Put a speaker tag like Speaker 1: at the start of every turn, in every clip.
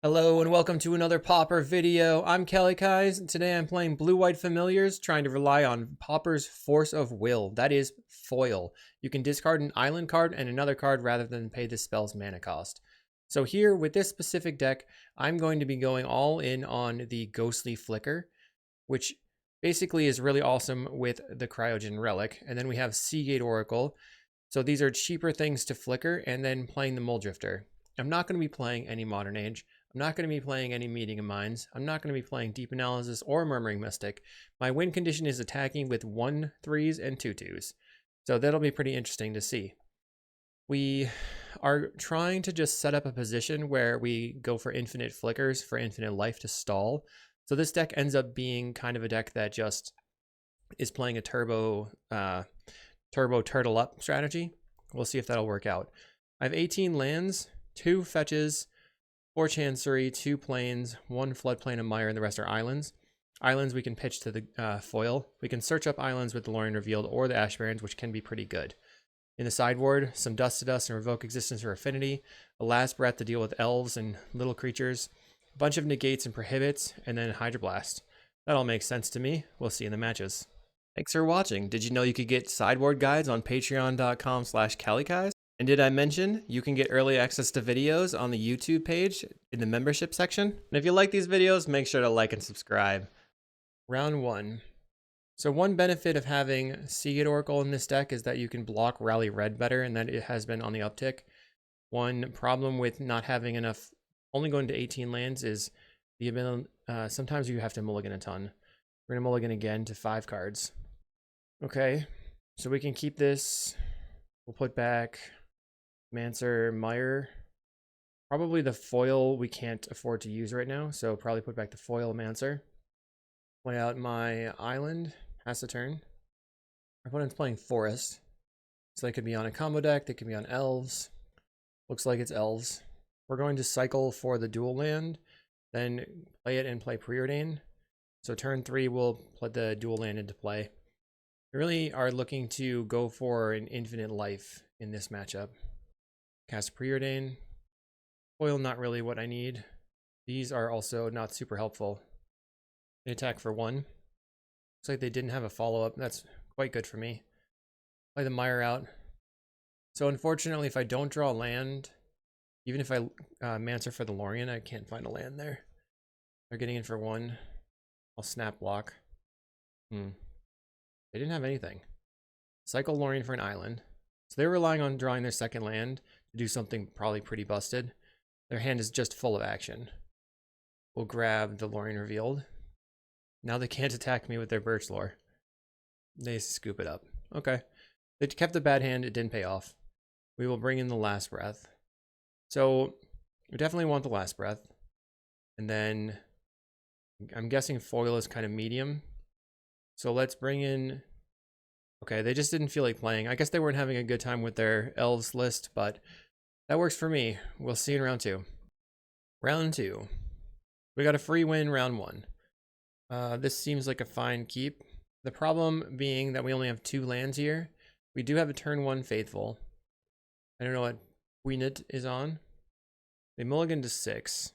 Speaker 1: Hello and welcome to another Pauper video. I'm Kalikaiz and today I'm playing Blue-White Familiars, trying to rely on Pauper's Force of Will. That is foil. You can discard an island card and another card rather than pay the spell's mana cost. So here with this specific deck, I'm going to be going all in on the Ghostly Flicker, which basically is really awesome with the cryogen relic. And then we have Seagate Oracle. So these are cheaper things to flicker, and then playing the mulldrifter. I'm not going to be playing any Modern Age. I'm not going to be playing any Meeting of Minds. I'm not going to be playing Deep Analysis or Murmuring Mystic. My win condition is attacking with 1/3s and 2/2s. So that'll be pretty interesting to see. We are trying to just set up a position where we go for infinite flickers for infinite life to stall. So this deck ends up being kind of a deck that just is playing a turbo turtle up strategy. We'll see if that'll work out. I have 18 lands, 2 fetches, 4 Chancery, 2 plains, 1 floodplain and mire, and the rest are islands. Islands we can pitch to the foil. We can search up islands with the Lorien Revealed or the Ash Barrens, which can be pretty good. In the sideboard, some Dust to Dust and Revoke Existence or Affinity, a Last Breath to deal with elves and little creatures, a bunch of negates and prohibits, and then Hydroblast. That all makes sense to me. We'll see in the matches. Thanks for watching. Did you know you could get sideboard guides on patreon.com/Kalikaiz? And did I mention you can get early access to videos on the YouTube page in the membership section? And if you like these videos, make sure to like and subscribe. Round 1. So one benefit of having Seagate Oracle in this deck is that you can block Rally Red better, and that it has been on the uptick. One problem with not having enough, only going to 18 lands, is the ability, sometimes you have to mulligan a ton. We're going to mulligan again to 5 cards. Okay, so we can keep this. We'll put back Mancer, Mire. Probably the foil we can't afford to use right now, so probably put back the foil Mancer. Play out my island. Pass the turn. My opponent's playing Forest, so they could be on a combo deck. They could be on Elves. Looks like it's Elves. We're going to cycle for the dual land, then play it and play Preordain. So turn 3, we'll put the dual land into play. We really are looking to go for an infinite life in this matchup. Cast Preordain. Foil, not really what I need. These are also not super helpful. They attack for 1. Looks like they didn't have a follow-up. That's quite good for me. Play the Mire out. So unfortunately, if I don't draw land, even if I Mancer for the Lorien, I can't find a land there. They're getting in for 1. I'll snap block. They didn't have anything. Cycle Lorien for an island. So they're relying on drawing their second land to do something probably pretty busted. Their hand is just full of action. We'll grab the Lorien Revealed. Now they can't attack me with their Birch Lore. They scoop it up. Okay. They kept the bad hand. It didn't pay off. We will bring in the Last Breath. So we definitely want the Last Breath. And then I'm guessing foil is kind of medium. So let's bring in... Okay, they just didn't feel like playing. I guess they weren't having a good time with their Elves list, but that works for me. We'll see in round 2. Round 2. We got a free win round 1. This seems like a fine keep. The problem being that we only have 2 lands here. We do have a turn 1 Faithful. I don't know what Queenet is on. They mulligan to 6.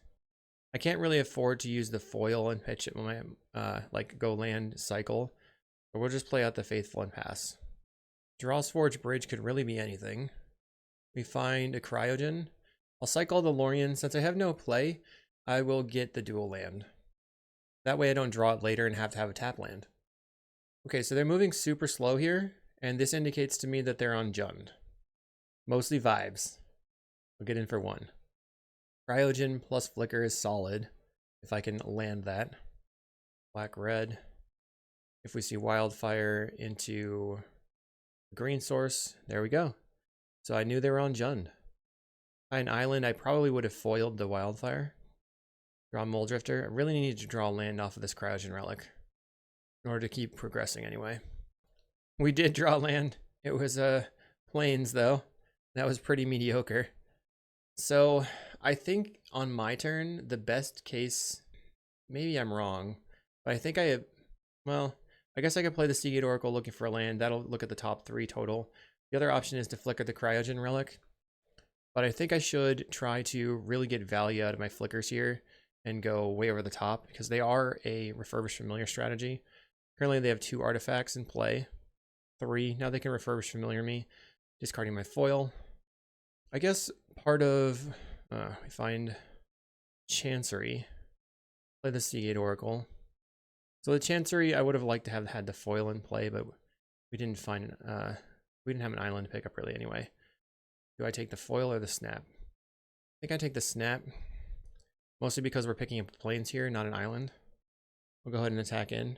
Speaker 1: I can't really afford to use the foil and pitch it when my go land cycle. But we'll just play out the Faithful and pass. Draw's Forge Bridge could really be anything. We find a cryogen. I'll cycle the Lorien. Since I have no play, I will get the dual land. That way I don't draw it later and have to have a tap land. Okay, so they're moving super slow here, and this indicates to me that they're on Jund. Mostly vibes. We'll get in for 1. Cryogen plus Flicker is solid, if I can land that. Black, red. If we see Wildfire into green source, there we go. So I knew they were on Jund. By an island, I probably would have foiled the Wildfire. Draw mulldrifter. I really need to draw land off of this cryogen relic in order to keep progressing anyway. We did draw land. It was plains though. That was pretty mediocre. So I think on my turn, the best case, maybe I'm wrong, but I think I have, well, I guess I could play the Seagate Oracle looking for a land. That'll look at the top 3 total. The other option is to flicker the cryogen relic. But I think I should try to really get value out of my flickers here and go way over the top because they are a refurbished familiar strategy. Currently they have 2 artifacts in play. 3. Now they can refurbish familiar me. Discarding my foil. I guess part of... we find Chancery. Play the Seagate Oracle. So the Chancery, I would have liked to have had the foil in play, but we didn't find... we didn't have an island pickup really anyway. Do I take the foil or the snap? I think I take the snap. Mostly because we're picking up plains here, not an island. We'll go ahead and attack in.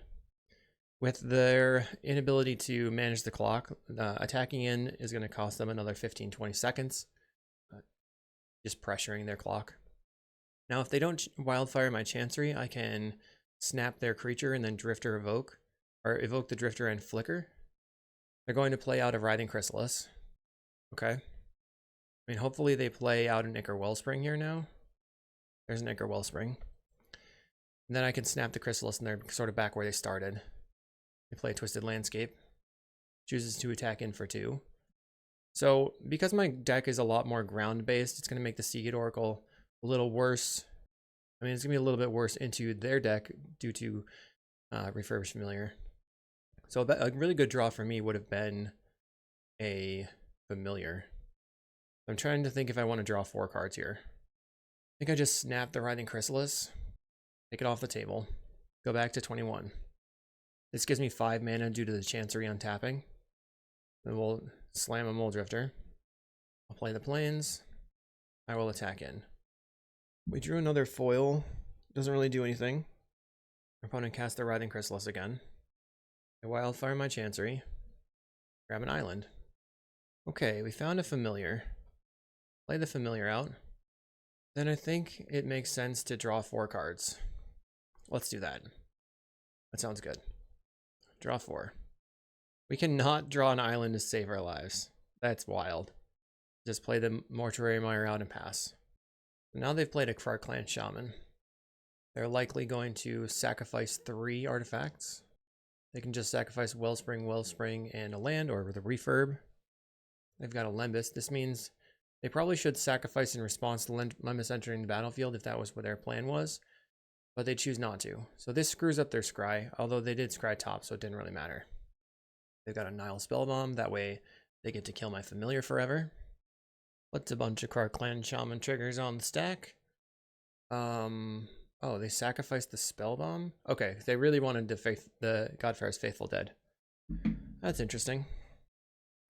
Speaker 1: With their inability to manage the clock, attacking in is going to cost them another 15-20 seconds. Just pressuring their clock. Now if they don't wildfire my Chancery, I can snap their creature and then Drifter evoke. Or evoke the Drifter and flicker. They're going to play out a Writhing Chrysalis. Okay. I mean, hopefully they play out an Ichor Wellspring here now. There's an Ichor Wellspring. And then I can snap the Chrysalis and they're sort of back where they started. They play Twisted Landscape. Chooses to attack in for 2. So, because my deck is a lot more ground-based, it's going to make the Seagate Oracle a little worse. I mean, it's going to be a little bit worse into their deck due to Refurbished Familiar. So, a really good draw for me would have been a Familiar. I'm trying to think if I want to draw 4 cards here. I think I just snap the Writhing Chrysalis, take it off the table, go back to 21. This gives me 5 mana due to the Chancery untapping. Then we'll slam a mulldrifter. I'll play the plains. I will attack in. We drew another foil. Doesn't really do anything. Our opponent casts the Writhing Chrysalis again. I wildfire my Chancery. Grab an island. Okay, we found a familiar. Play the familiar out. Then I think it makes sense to draw 4 cards. Let's do that. That sounds good. Draw 4. We cannot draw an island to save our lives. That's wild. Just play the Mortuary Mire out and pass. Now they've played a Clan Shaman. They're likely going to sacrifice 3 artifacts. They can just sacrifice Wellspring, and a land, or the refurb. They've got a Lembas. This means they probably should sacrifice in response to Lembas entering the battlefield if that was what their plan was. But they choose not to. So this screws up their scry, although they did scry top, so it didn't really matter. They've got a Nile Spellbomb, that way they get to kill my familiar forever. What's a bunch of Clan Shaman triggers on the stack? Oh, they sacrificed the Spellbomb? Okay, they really wanted the Godfire's Faithful Dead. That's interesting.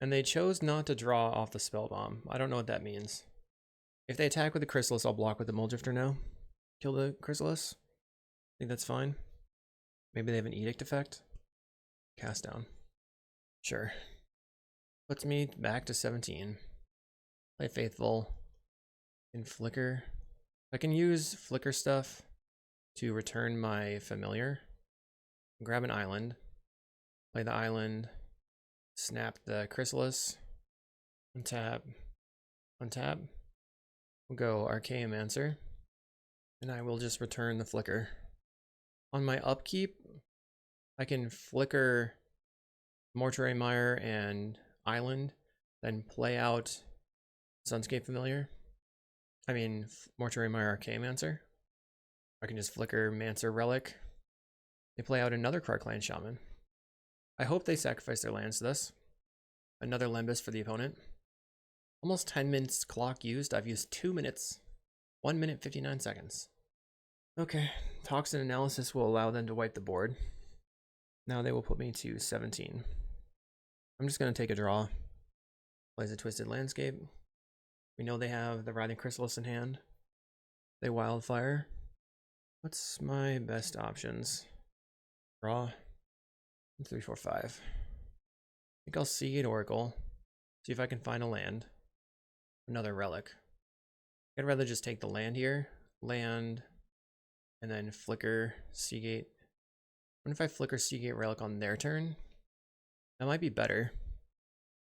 Speaker 1: And they chose not to draw off the Spellbomb. I don't know what that means. If they attack with the Chrysalis, I'll block with the mulldrifter now. Kill the Chrysalis. I think that's fine. Maybe they have an Edict effect. Cast down. Sure. Puts me back to 17. Play Faithful. And Flicker. I can use Flicker stuff to return my familiar. Grab an island. Play the island. Snap the Chrysalis. Untap. Untap. We'll go Archaeomancer. And I will just return the Flicker. On my upkeep, I can Flicker Mortuary Mire and Island, then play out Sunscape Familiar. I mean, Mortuary Mire Archaeomancer. I can just Flicker Mancer Relic. They play out another Clan Shaman. I hope they sacrifice their lands to this. Another Lembas for the opponent. Almost 10 minutes clock used. I've used 2 minutes. 1 minute 59 seconds. Okay, Toxin Analysis will allow them to wipe the board. Now they will put me to 17. I'm just going to take a draw. Plays a Twisted Landscape. We know they have the Writhing Chrysalis in hand. They Wildfire. What's my best options? Draw. 3, 4, 5. I think I'll Seagate Oracle. See if I can find a land. Another relic. I'd rather just take the land here. Land. And then Flicker Seagate. What if I Flicker Seagate Relic on their turn? That might be better.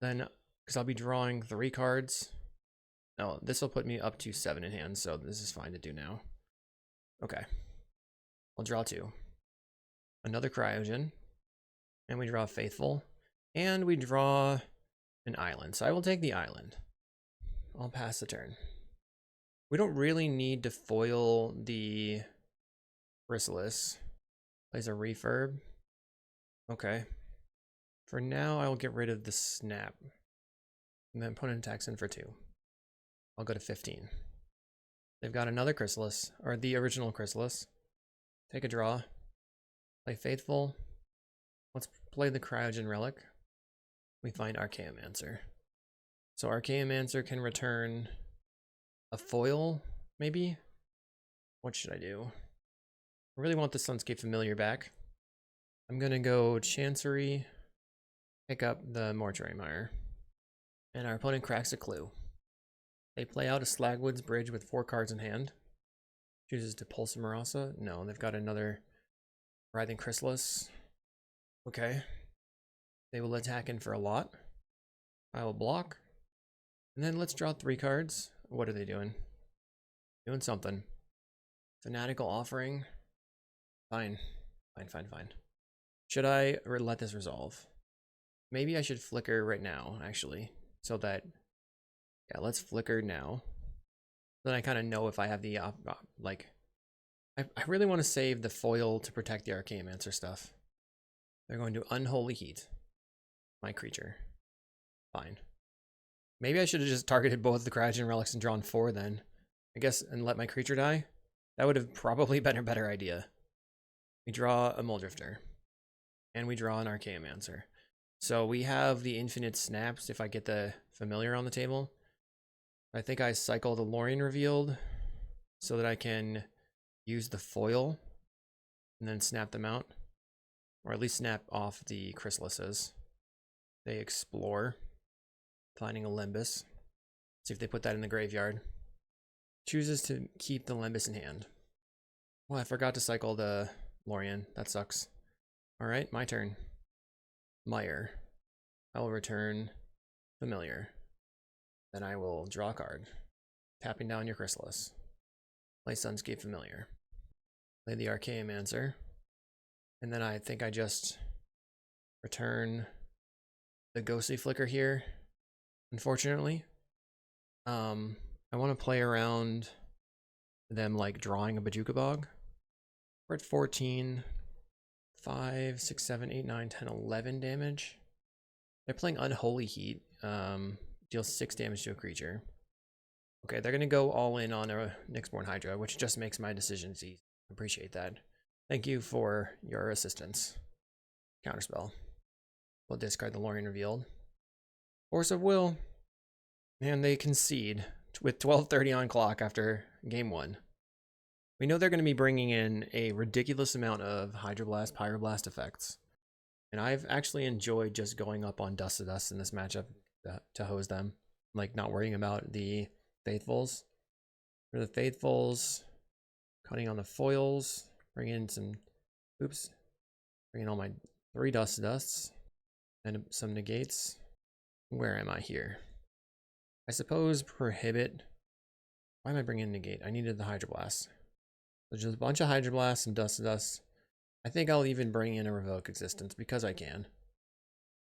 Speaker 1: Then, because I'll be drawing 3 cards. No, this will put me up to 7 in hand, so this is fine to do now. Okay. I'll draw 2. Another cryogen. And we draw Faithful. And we draw an island. So I will take the island. I'll pass the turn. We don't really need to foil the Chrysalis. Plays a refurb. Okay. For now, I will get rid of the snap. And then put an attacks in for 2. I'll go to 15. They've got another Chrysalis, or the original Chrysalis. Take a draw. Play Faithful. Let's play the cryogen relic. We find Archaeomancer. So Archaeomancer can return a foil, maybe? What should I do? I really want the Sunscape Familiar back. I'm gonna go Chancery, pick up the Mortuary Mire. And our opponent cracks a clue. They play out a Slagwoods Bridge with 4 cards in hand. Chooses to Pulse Marasa. No, they've got another Writhing Chrysalis. Okay. They will attack in for a lot. I will block. And then let's draw 3 cards. What are they doing? Doing something. Fanatical Offering. Fine. Fine. Should I let this resolve? Maybe I should flicker right now, actually. So that, yeah, let's flicker now. Then I kind of know if I have the, like, I really want to save the foil to protect the Archaeomancer stuff. They're going to Unholy Heat my creature. Fine. Maybe I should have just targeted both the cryogen relics and drawn 4 then. I guess, and let my creature die? That would have probably been a better idea. We draw a mulldrifter. And we draw an Archaeomancer. So we have the infinite snaps if I get the familiar on the table. I think I cycle the Lorien Revealed so that I can use the foil and then snap them out. Or at least snap off the chrysalises. They explore, finding a Limbus. See if they put that in the graveyard. Chooses to keep the Limbus in hand. Well, I forgot to cycle the Lorien. That sucks. Alright, my turn. Mire. I will return Familiar. Then I will draw a card. Tapping down your Chrysalis. Play Sunscape Familiar. Play the Archaeomancer. And then I think I just return the Ghostly Flicker here. Unfortunately. I want to play around them like drawing a Bajuka Bog. We're at 14. 5, 6, 7, 8, 9, 10, 11 damage. They're playing Unholy Heat. Deals 6 damage to a creature. Okay, they're going to go all in on a Nyxborn Hydra, which just makes my decisions easy. Appreciate that. Thank you for your assistance. Counterspell. We'll discard the Lorien Revealed. Force of Will. And they concede with 12:30 on clock after game 1. We know they're going to be bringing in a ridiculous amount of Hydroblast, Pyroblast effects. And I've actually enjoyed just going up on Dust to Dust in this matchup to hose them. Like, not worrying about the Faithfuls. For the Faithfuls, cutting on the foils, bring in some, bring in all my 3 Dust to Dusts, and some negates. Where am I here? I suppose Prohibit. Why am I bringing in negate? I needed the Hydroblast. So just a bunch of Hydroblasts and Dust to Dust. I think I'll even bring in a Revoke Existence because I can.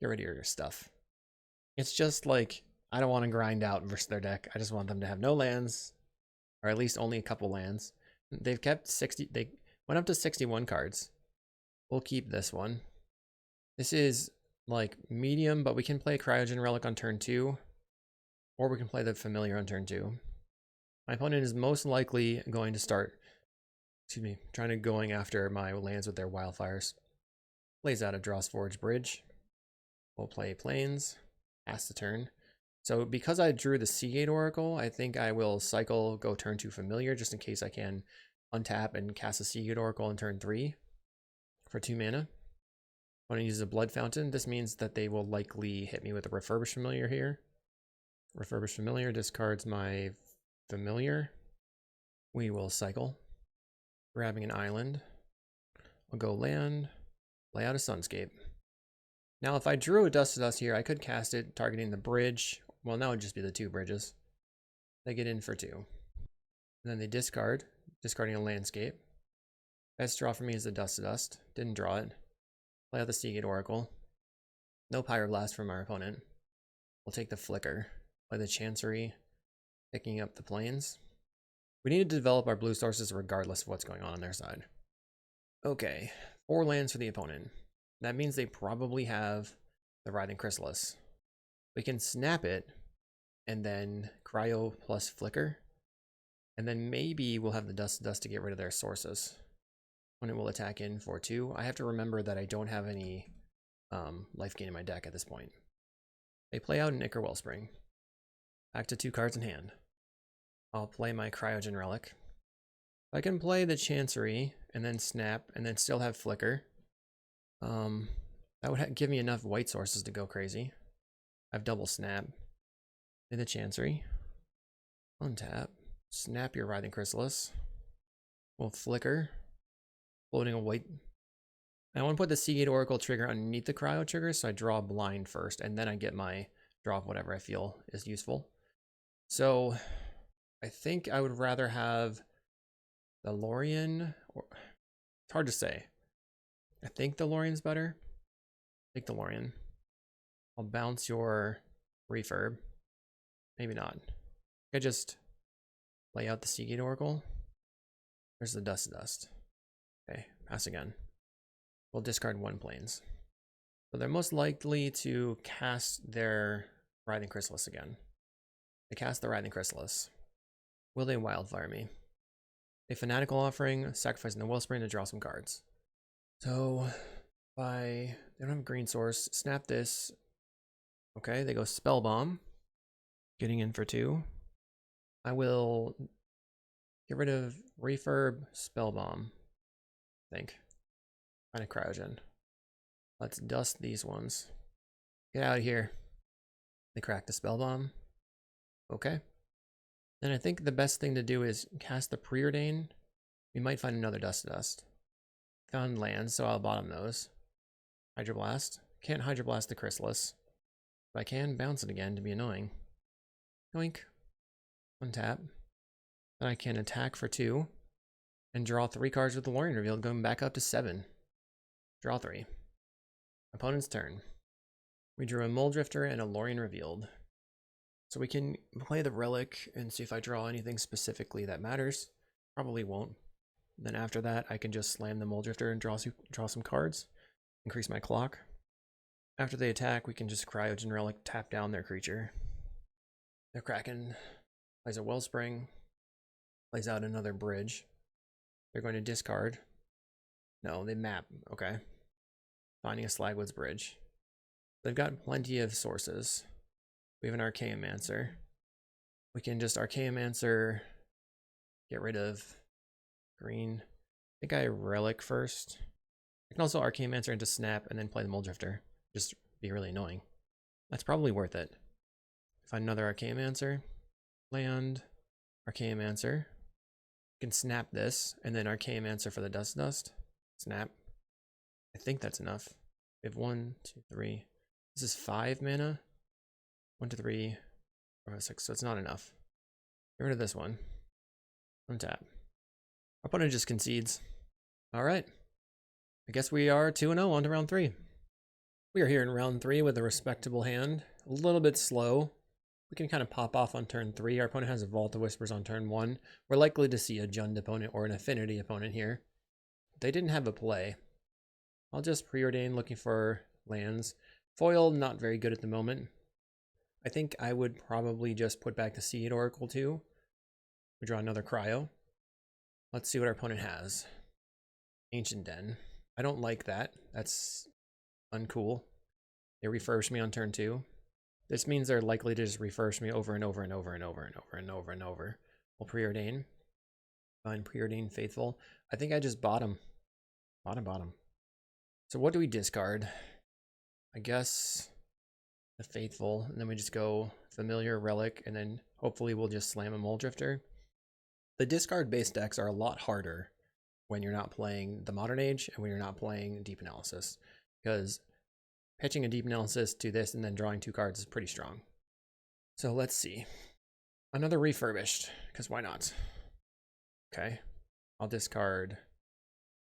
Speaker 1: Get rid of your stuff. It's just like, I don't want to grind out versus their deck. I just want them to have no lands, or at least only a couple lands. They've kept 60, they went up to 61 cards. We'll keep this one. This is like medium, but we can play Cryogen Relic on turn 2, or we can play the Familiar on turn 2. My opponent is most likely going to start, going after my lands with their Wildfires. Plays out a Drawsforge Bridge. We'll play Plains, pass the turn. So because I drew the Seagate Oracle, I think I will cycle, go turn 2 Familiar, just in case I can untap and cast a Seagate Oracle on turn 3 for 2 mana. When I use a Blood Fountain, this means that they will likely hit me with a Refurbished Familiar here. Refurbished Familiar discards my Familiar. We will cycle. Grabbing an island. I'll go land, lay out a Sunscape. Now if I drew a Dust to Dust here, I could cast it targeting the bridge. Well, now it would just be the 2 bridges. They get in for 2. And then they discard, discarding a landscape. Best draw for me is the Dust to Dust. Didn't draw it. Play out the Seagate Oracle. No Pyroblast from our opponent. We'll take the Flicker. Play the Chancery. picking up the plains. We need to develop our blue sources regardless of what's going on their side. Okay, 4 lands for the opponent. That means they probably have the Writhing Chrysalis. We can snap it and then cryo plus flicker. And then maybe we'll have the dust to get rid of their sources. Opponent will attack in for 2. I have to remember that I don't have any life gain in my deck at this point. They play out an Ichor Wellspring. Back to 2 cards in hand. I'll play my cryogen relic. I can play the Chancery and then snap and then still have flicker. That would give me enough white sources to go crazy. I have double snap. Play the Chancery. Untap. Snap your Writhing Chrysalis. We'll flicker. Floating a white. I want to put the Seagate Oracle trigger underneath the cryo trigger, so I draw a blind first, and then I get my draw of whatever I feel is useful. So I think I would rather have the Lorien, or it's hard to say. I think the Lorien's better. Take the Lorien. I'll bounce your refurb. Maybe not. I just lay out the Seagate Oracle. Where's the dust? Okay, pass again. We'll discard 1 plains. So they're most likely to cast their Writhing Chrysalis again. They cast the Writhing Chrysalis. Will they Wildfire me? A Fanatical Offering, sacrificing the Wellspring to draw some cards. So, they don't have a green source, snap this. Okay, they go Spell Bomb. Getting in for 2. I will get rid of Refurb, Spell Bomb. I think. Kind of cryogen. Let's dust these ones. Get out of here. They crack the Spell Bomb. Okay. Then I think the best thing to do is cast the Preordain. We might find another dust. Found lands, so I'll bottom those. Hydroblast. Can't Hydroblast the Chrysalis. But I can bounce it again to be annoying. Yoink. Untap. Then I can attack for 2. And draw 3 cards with the Lorien revealed, going back up to 7. Draw 3. Opponent's turn. We drew a mulldrifter and a Lorien revealed. So we can play the relic and see if I draw anything specifically that matters. Probably won't. Then after that, I can just slam the mulldrifter and draw some cards. Increase my clock. After they attack, we can just cryogen relic, tap down their creature. Their Kraken plays a Wellspring. Plays out another bridge. They're going to discard. No, they map. Okay. Finding a Slagwoods Bridge. They've got plenty of sources. We have an Archaeomancer. We can just Archaeomancer, get rid of green. I think I relic first. I can also Archaeomancer into snap and then play the mulldrifter. Just be really annoying. That's probably worth it. Find another Archaeomancer. Land. Archaeomancer. You can snap this and then Archaeomancer for the dust. Snap. I think that's enough. We have 1, 2, 3. This is 5 mana. 1, 2, 3, 4, 5, 6. So it's not enough. Get rid of this one. Untap. Our opponent just concedes. Alright. I guess we are 2-0 on to round 3. We are here in round 3 with a respectable hand. A little bit slow. We can kind of pop off on turn 3. Our opponent has a Vault of Whispers on turn 1. We're likely to see a Jund opponent or an Affinity opponent here. They didn't have a play. I'll just preordain looking for lands. Foil, not very good at the moment. I think I would probably just put back the Seed Oracle too. We draw another cryo. Let's see what our opponent has. Ancient Den. I don't like that. That's uncool. They refurbish me on turn 2. This means they're likely to just refurbish me over and over and over and over and over and over and over. We'll preordain. Find preordain faithful. I think I just bottom. Bottom. So what do we discard? I guess the faithful, and then we just go familiar, relic, and then hopefully we'll just slam a mulldrifter. The discard based decks are a lot harder when you're not playing the Modern Age and when you're not playing Deep Analysis, because pitching a Deep Analysis to this and then drawing 2 cards is pretty strong. So let's see. Another refurbished, because why not? Okay, I'll discard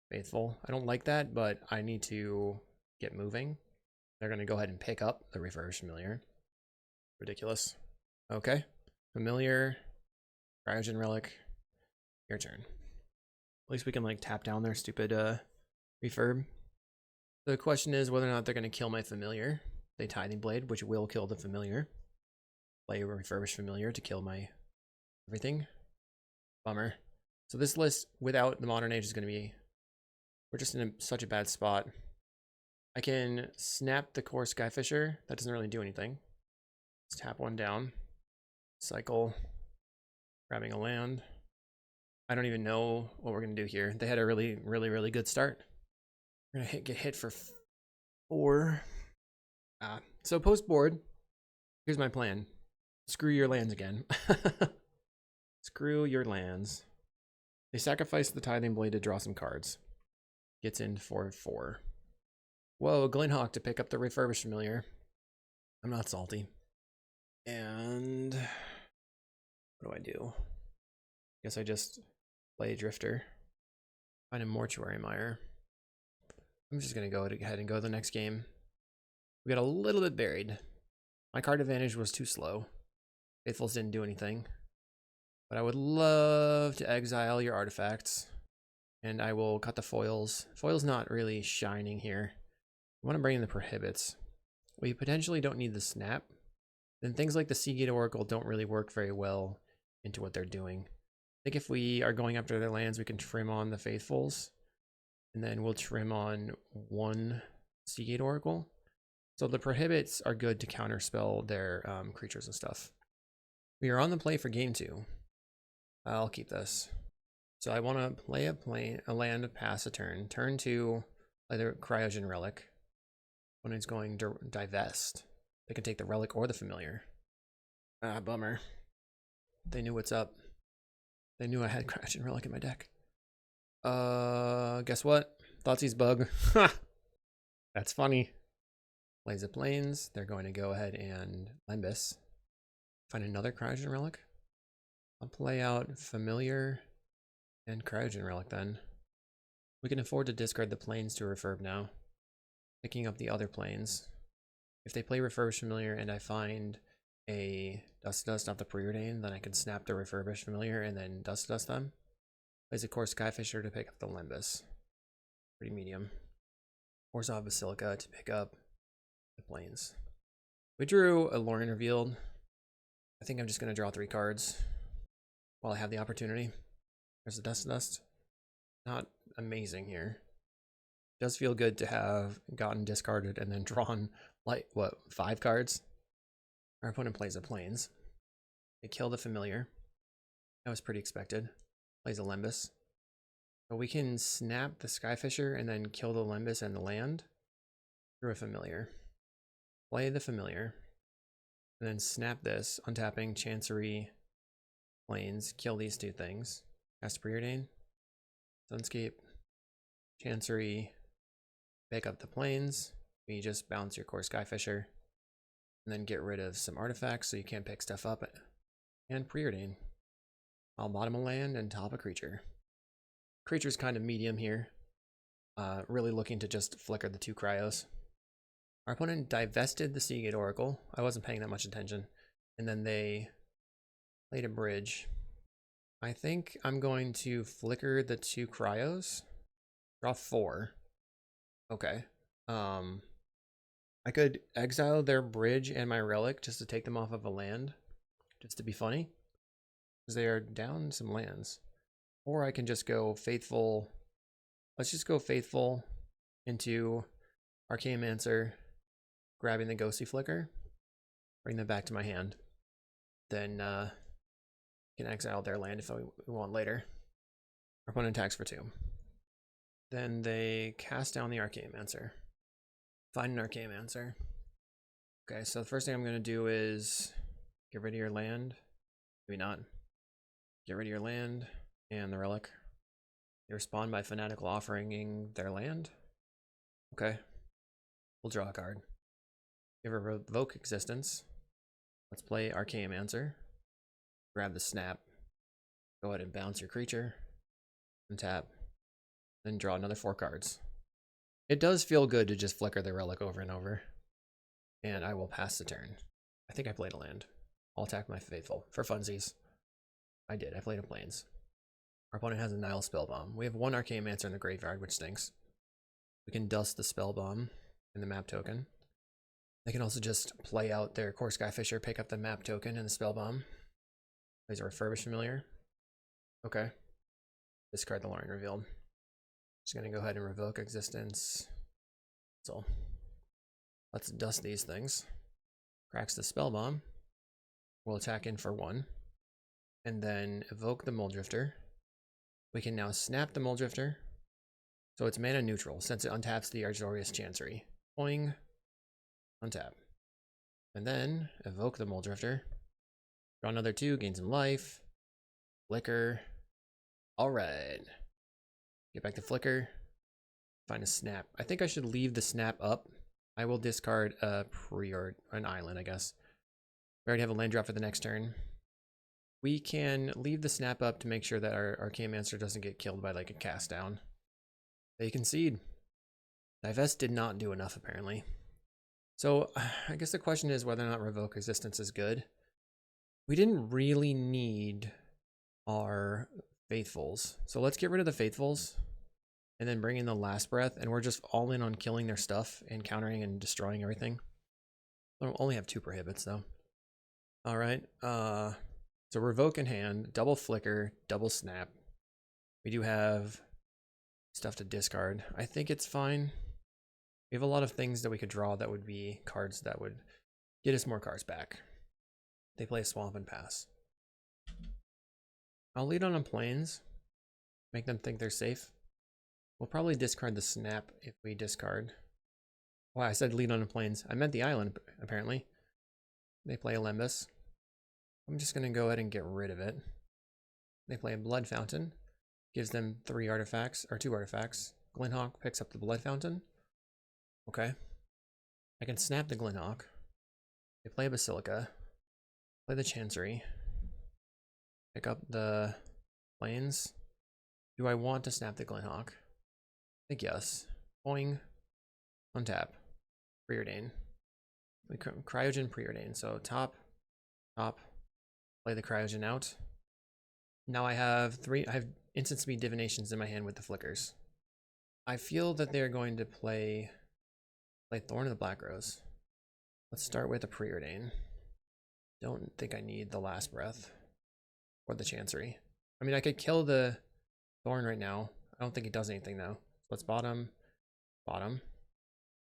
Speaker 1: faithful. I don't like that, but I need to get moving. They're going to go ahead and pick up the refurbished familiar. Ridiculous. Okay, familiar. Cryogen relic. Your turn. At least we can like tap down their stupid refurb. The question is whether or not they're going to kill my familiar. They Tithing Blade, which will kill the familiar. Play a refurbished familiar to kill my everything. Bummer. So this list without the Modern Age is going to be... We're just in such a bad spot. I can snap the core Skyfisher. That doesn't really do anything. Let's tap one down. Cycle. Grabbing a land. I don't even know what we're going to do here. They had a really good start. We're going to get hit for 4. So post board, here's my plan. Screw your lands again. Screw your lands. They sacrifice the Tithing Blade to draw some cards. Gets in for 4. Whoa, Glenhawk to pick up the refurbished familiar. I'm not salty. And what do I do? Guess I just play Drifter. Find a Mortuary Mire. I'm just gonna go ahead and go to the next game. We got a little bit buried. My card advantage was too slow. Faithfuls didn't do anything. But I would love to exile your artifacts. And I will cut the foils. Foil's not really shining here. I want to bring in the prohibits. We potentially don't need the snap. Then things like the Seagate Oracle don't really work very well into what they're doing. I think if we are going after their lands, we can trim on the Faithfuls. And then we'll trim on 1 Seagate Oracle. So the prohibits are good to counterspell their creatures and stuff. We are on the play for game 2. I'll keep this. So I want to play a land, pass a turn. Turn 2, play the cryogen relic. When it's going to divest, they can take the relic or the familiar. Bummer. They knew what's up. They knew I had cryogen relic in my deck. Guess what? Thoughtseize bug. That's funny. Plays the plains. They're going to go ahead and Lembus. Find another cryogen relic. I'll play out familiar and cryogen relic then. We can afford to discard the plains to refurb now. Picking up the other plains. If they play refurbished familiar and I find a dust off the preordained, then I can snap the refurbished familiar and then dust them. Plays a core Skyfisher to pick up the Lembus. Pretty medium. Orzhov Basilica to pick up the plains. We drew a Lorien Revealed. I think I'm just going to draw 3 cards while I have the opportunity. There's the dust. Not amazing here. It does feel good to have gotten discarded and then drawn, like, what, 5 cards? Our opponent plays the plains. They kill the familiar. That was pretty expected. Plays a Lembus. But we can snap the Skyfisher and then kill the Lembus and the land through a familiar. Play the familiar. And then snap this, untapping Chancery, plains, kill these 2 things. Cast Preordain, Sunscape, Chancery, pick up the plains. We just bounce your core Skyfisher. And then get rid of some artifacts so you can't pick stuff up. And Preordain. I'll bottom a land and top a creature. Creature's kind of medium here. Really looking to just flicker the 2 cryos. Our opponent divested the Seagate Oracle. I wasn't paying that much attention. And then they played a bridge. I think I'm going to flicker the 2 cryos. Draw 4. Okay. I could exile their bridge and my relic just to take them off of a land. Just to be funny. Because they are down some lands. Or I can just go Faithful. Let's just go Faithful into Archaeomancer, grabbing the Ghostly Flicker, bring them back to my hand. Then can exile their land if we want later. Our opponent attacks for 2. Then they cast down the Archaeomancer. Find an Archaeomancer. Okay, so the first thing I'm going to do is get rid of your land. Maybe not. Get rid of your land and the relic. They respond by Fanatical Offering their land. Okay. We'll draw a card. Give a Revoke Existence. Let's play Archaeomancer. Grab the snap. Go ahead and bounce your creature. Untap. Then draw another 4 cards. It does feel good to just flicker the relic over and over. And I will pass the turn. I think I played a land. I'll attack my Faithful for funsies. I did. I played a Plains. Our opponent has a Nile Spellbomb. We have one Archaeomancer in the graveyard, which stinks. We can dust the Spellbomb in the map token. They can also just play out their Core Skyfisher, pick up the map token and the Spellbomb. Plays a Refurbished Familiar. Okay. Discard the Loring Revealed. Just gonna go ahead and revoke existence. So let's dust these things. Cracks the Spellbomb. We'll attack in for 1. And then evoke the mulldrifter. We can now snap the mulldrifter. So it's mana neutral since it untaps the Artorias Chancery. Boing. Untap. And then evoke the mulldrifter. Draw another 2, gain some life. Flicker. Alright. Get back to Flicker. Find a snap. I think I should leave the snap up. I will discard a an island, I guess. We already have a land drop for the next turn. We can leave the snap up to make sure that our Archaeomancer doesn't get killed by like a cast down. They concede. Divest did not do enough apparently. So I guess the question is whether or not revoke existence is good. We didn't really need our faithfuls. So let's get rid of the faithfuls and then bring in the last breath, and we're just all in on killing their stuff and countering and destroying everything. We'll only have 2 prohibits though. All right. So revoke in hand, double flicker, double snap. We do have stuff to discard. I think it's fine. We have a lot of things that we could draw that would be cards that would get us more cards back. They play Swamp and pass. I'll lead on a Plains. Make them think they're safe. We'll probably discard the snap if we discard. Well, I said lead on a Plains. I meant the island, apparently. They play Elves. I'm just going to go ahead and get rid of it. They play a Blood Fountain. Gives them 3 artifacts, or 2 artifacts. Glenhawk picks up the Blood Fountain. Okay. I can snap the Glenhawk. They play a Basilica. Play the Chancery. Pick up the Plains. Do I want to snap the Glenhawk? I think yes. Boing. Untap. Preordain. We cryogen preordain. So top. Play the cryogen out. Now I have instant speed divinations in my hand with the flickers. I feel that they're going to play Thorn of the Black Rose. Let's start with a preordain. Don't think I need the last breath or the Chancery. I mean, I could kill the Thorn right now. I don't think it does anything though. Let's bottom.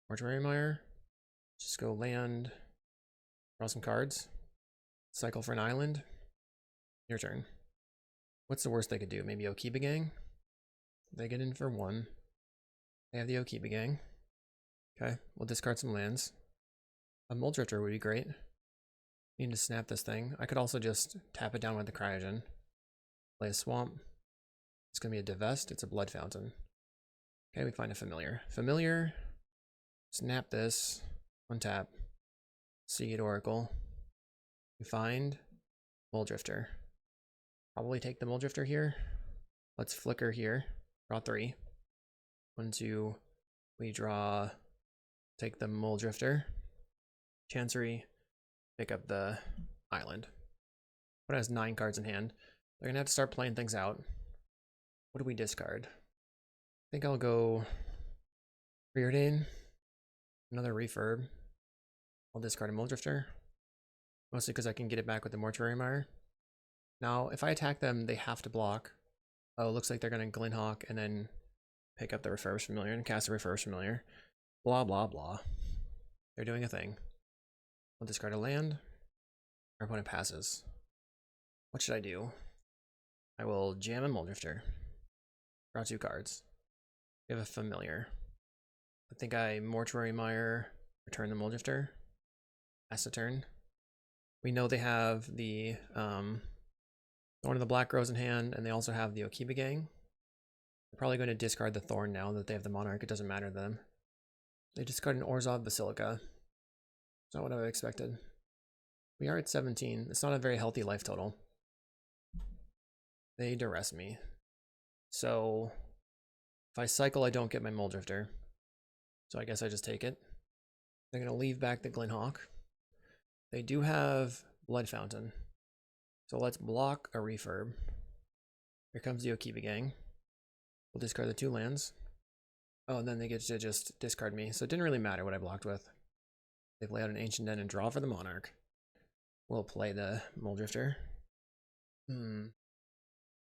Speaker 1: Mortuary Mire. Just go land. Draw some cards. Cycle for an island. Your turn. What's the worst they could do? Maybe Okiba Gang? They get in for 1. They have the Okiba Gang. Okay, we'll discard some lands. A mulldrifter would be great. Need to snap this thing. I could also just tap it down with the cryogen. Play a swamp. It's going to be a divest. It's a Blood Fountain. Okay, we find a familiar. Familiar. Snap this. Untap. Seagate Oracle. We find mulldrifter. Probably take the mulldrifter here. Let's flicker here. Draw 3. 1, 2. We draw. Take the mulldrifter. Chancery. Pick up the island. But it has 9 cards in hand. They're gonna have to start playing things out. What do we discard? I think I'll go Preordain. Another refurb. I'll discard a mulldrifter. Mostly because I can get it back with the Mortuary Mire. Now, if I attack them, they have to block. Oh, it looks like they're going to Glenhawk and then pick up the Refurbished Familiar and cast a Refurbished Familiar. Blah, blah, blah. They're doing a thing. I'll discard a land. Our opponent passes. What should I do? I will jam a mulldrifter. Draw 2 cards. We have a familiar. I think I Mortuary Mire, return the mulldrifter. Pass a turn. We know they have the Thorn of the Black Rose in hand, and they also have the Okiba Gang. They're probably going to discard the Thorn now that they have the Monarch. It doesn't matter to them. They discard an Orzhov Basilica. It's not what I expected. We are at 17. It's not a very healthy life total. They duress me. So if I cycle, I don't get my mulldrifter. So I guess I just take it. They're going to leave back the Glenhawk. They do have Blood Fountain. So let's block a refurb. Here comes the Okiba gang. We'll discard the 2 lands. Oh, and then they get to just discard me. So it didn't really matter what I blocked with. They play out an Ancient Den and draw for the Monarch. We'll play the Mulldrifter.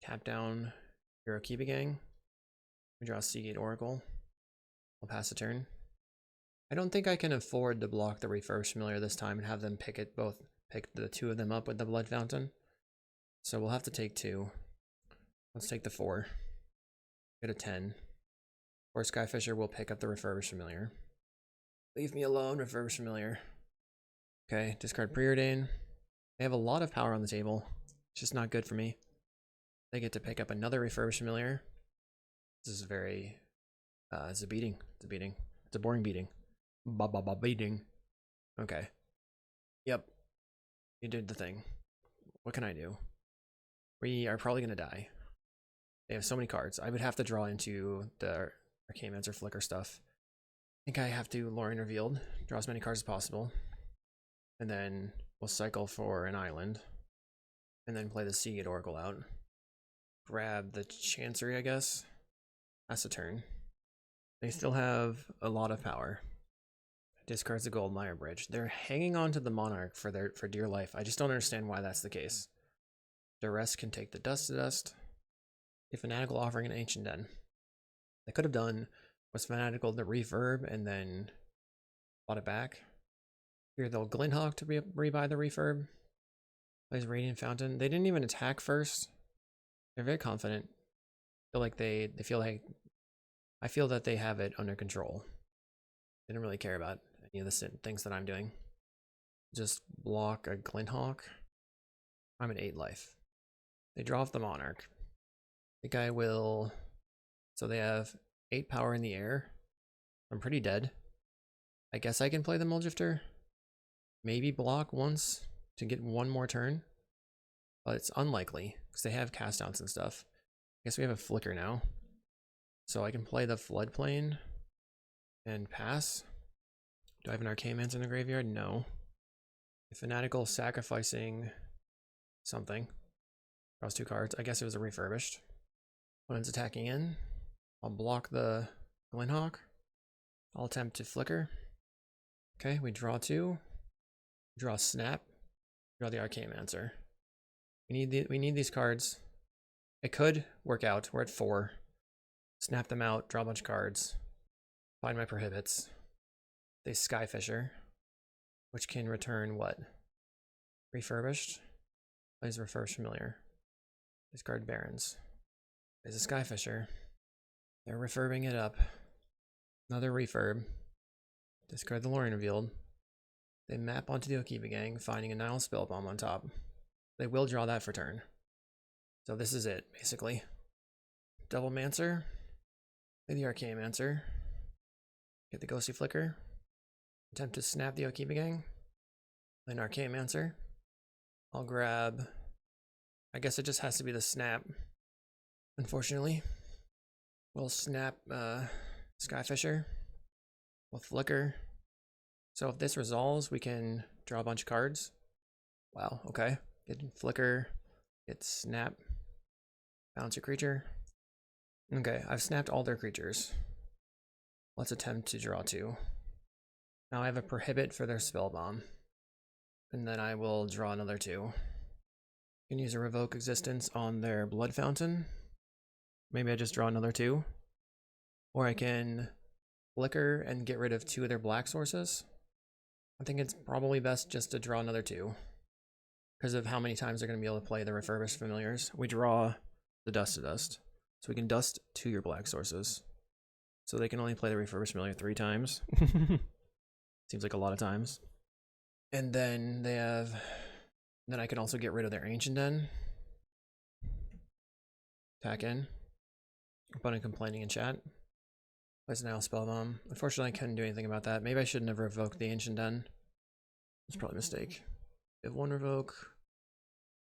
Speaker 1: Tap down your Okiba gang. We draw Seagate Oracle. I'll pass a turn. I don't think I can afford to block the Refurbished Familiar this time and have them pick the 2 of them up with the Blood Fountain. So we'll have to take 2. Let's take the 4. Get a 10. Or Skyfisher will pick up the Refurbished Familiar. Leave me alone, Refurbished Familiar. Okay, discard Preordain. They have a lot of power on the table. It's just not good for me. They get to pick up another Refurbished Familiar. This is very... it's a beating. It's a beating. It's a boring beating. Beating. Okay. Yep. You did the thing. What can I do? We are probably going to die. They have so many cards. I would have to draw into the Arcane Flicker stuff. I think I have to Lorien Revealed. Draw as many cards as possible. And then we'll cycle for an island. And then play the Seagate Oracle out. Grab the Chancery, I guess. That's a turn. They still have a lot of power. Discards the Goldmire Bridge. They're hanging on to the Monarch for dear life. I just don't understand why that's the case. Duress can take the Dust to Dust. A Fanatical offering an Ancient Den. They could have done was Fanatical the Refurb and then bought it back. Here they'll Glinthawk to rebuy the Refurb. Plays Radiant Fountain. They didn't even attack first. They're very confident. Feel like they feel like I feel that they have it under control. They don't really care about any of the things that I'm doing. Just block a Glinthawk. I'm at 8 life. They draw off the Monarch. I think I will... So they have 8 power in the air. I'm pretty dead. I guess I can play the Mulldrifter. Maybe block once to get 1 more turn. But it's unlikely, because they have cast outs and stuff. I guess we have a Flicker now. So I can play the Floodplain and pass. Do I have an Arcane in the graveyard? No. A Fanatical sacrificing something. Draws 2 cards. I guess it was a Refurbished. Opponent's attacking in. I'll block the Glinthawk. I'll attempt to Flicker. Okay, we draw 2. Draw Snap. Draw the Arcane Answer. We need these cards. It could work out. We're at 4. Snap them out, draw a bunch of cards. Find my prohibits. They Skyfisher, which can return what? Refurbished. Plays Refurbished Familiar. Discard Barons. There's a Skyfisher. They're refurbing it up. Another refurb. Discard the Lorien Revealed. They map onto the Okiba gang, finding a Nile Spellbomb on top. They will draw that for turn. So this is it, basically. Double Mancer. Play the Arcane Mancer. Get the Ghostly Flicker. Attempt to snap the Okiba gang. Play an Arcane Mancer. I'll grab... I guess it just has to be the snap. Unfortunately. We'll snap Skyfisher. We'll Flicker. So if this resolves, we can draw a bunch of cards. Wow, okay. Get Flicker. Get Snap. Bounce your creature. Okay, I've snapped all their creatures. Let's attempt to draw 2. Now I have a Prohibit for their Spellbomb. And then I will draw another 2. I can use a Revoke Existence on their Blood Fountain. Maybe I just draw another 2. Or I can Flicker and get rid of 2 of their black sources. I think it's probably best just to draw another 2. Because of how many times they're going to be able to play the Refurbished Familiars. We draw the Dust to Dust. So we can dust 2 your black sources. So they can only play the Refurbished Familiar 3 times. Seems like a lot of times. And then they have... Then I can also get rid of their Ancient Den. Attack in. Opponent complaining in chat. Plays Nile Spellbomb. Unfortunately, I couldn't do anything about that. Maybe I should never revoke the Ancient Den. It's probably a mistake. We have 1 revoke.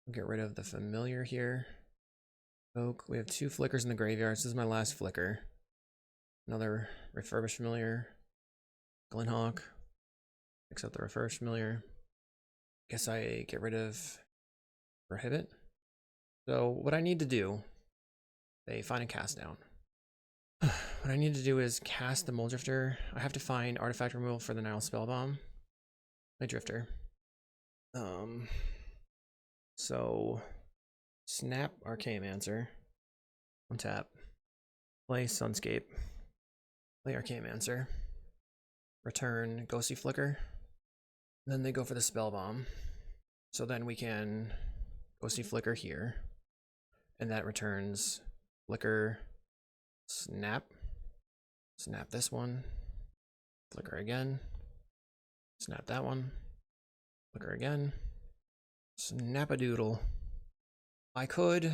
Speaker 1: We'll get rid of the Familiar here. Revoke. We have 2 flickers in the graveyard. This is my last flicker. Another Refurbished Familiar. Glinthawk. Picks up the Refurbished Familiar. Guess I get rid of prohibit. So what I need to do, they find a cast down. What I need to do is cast the mulldrifter. I have to find artifact removal for the Nile spellbomb. My drifter. So snap Archaeomancer. Untap. Play Sunscape. Play Archaeomancer. Return Ghostly Flicker. Then they go for the spellbomb. So then we can Ghostly Flicker here. And that returns Flicker, Snap. Snap this one. Flicker again. Snap that one. Flicker again. Snap-a-doodle. I could...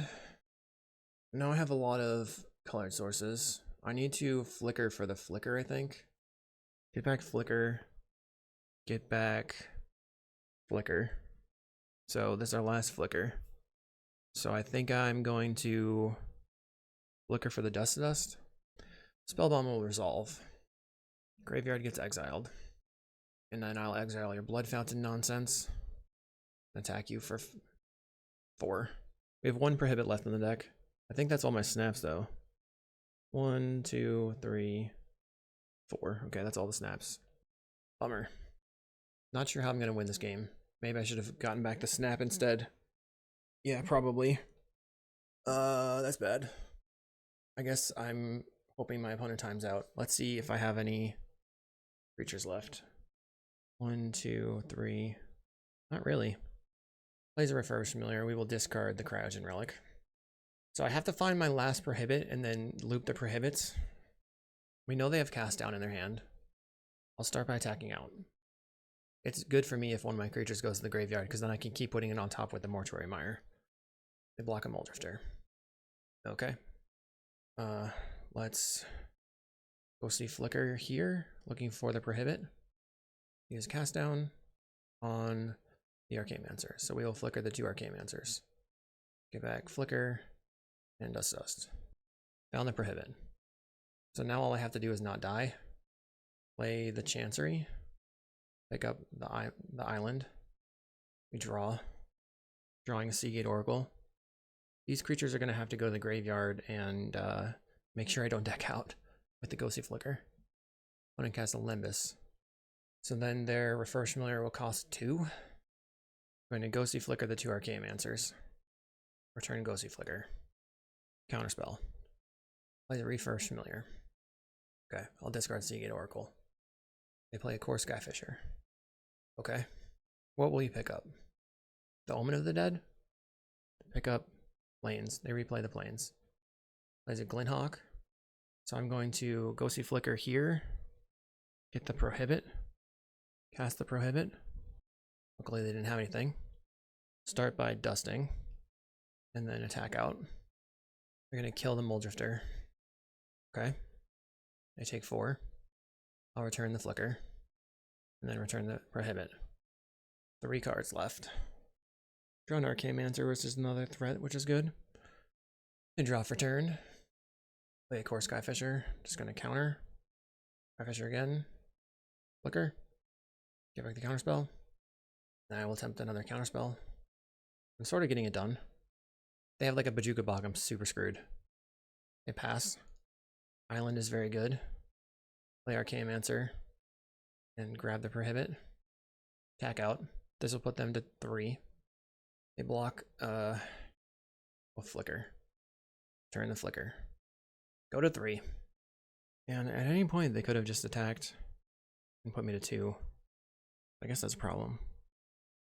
Speaker 1: Now I have a lot of colored sources. I need to flicker for the flicker, I think. Get back flicker. Get back flicker. So this is our last flicker. So I think I'm going to flicker for the dust to dust. Spellbomb will resolve. Graveyard gets exiled. And then I'll exile your Blood Fountain nonsense. Attack you for 4. We have 1 prohibit left in the deck. I think that's all my snaps though. 1, 2, 3, 4. Okay, that's all the snaps. Bummer. Not sure how I'm gonna win this game. Maybe I should have gotten back the snap instead. Yeah, probably. That's bad. I guess I'm hoping my opponent times out. Let's see if I have any creatures left. 1, 2, 3. Not really. Plays a Refurbished Familiar. We will discard the cryogen relic. So I have to find my last prohibit and then loop the prohibits. We know they have cast down in their hand. I'll start by attacking out. It's good for me if one of my creatures goes to the graveyard, because then I can keep putting it on top with the Mortuary Mire. They block a mulldrifter. Okay. Let's go see Flicker here, looking for the prohibit. Use cast down on the Archaeomancer. So we will flicker the 2 Archaeomancers. Get back Flicker and dust. Found the prohibit. So now all I have to do is not die. Play the Chancery. Pick up the island. We draw. Drawing a Seagate Oracle. These creatures are going to have to go to the graveyard and make sure I don't deck out with the Ghostly Flicker. I'm going to cast a Limbus. So then their Refurbished Familiar will cost 2. I'm going to Ghostly Flicker the 2 Archaeomancers. Return Ghostly Flicker. Counterspell. Play the Refurbished Familiar. Okay, I'll discard Seagate Oracle. They play a Core Skyfisher. Okay. What will you pick up? The Omen of the Dead? Pick up Plains. They replay the Plains. Plays a Glinthawk. So I'm going to Ghostly Flicker here. Get the Prohibit. Cast the Prohibit. Luckily they didn't have anything. Start by dusting. And then attack out. They're going to kill the mulldrifter. Okay. They take 4. I'll return the Flicker. And then return the Prohibit. 3 cards left. Draw an Archaeomancer, which is another threat, which is good. And draw for turn. Play a Core Skyfisher. Just going to counter. Skyfisher again. Flicker. Get back the counterspell. And I will attempt another counterspell. I'm sort of getting it done. They have like a Bajuka Bog. I'm super screwed. They pass. Island is very good. Play Archaeomancer. And grab the Prohibit. Attack out. This will put them to 3. They block a Flicker. Turn the Flicker. Go to 3. And at any point they could have just attacked and put me to 2. I guess that's a problem.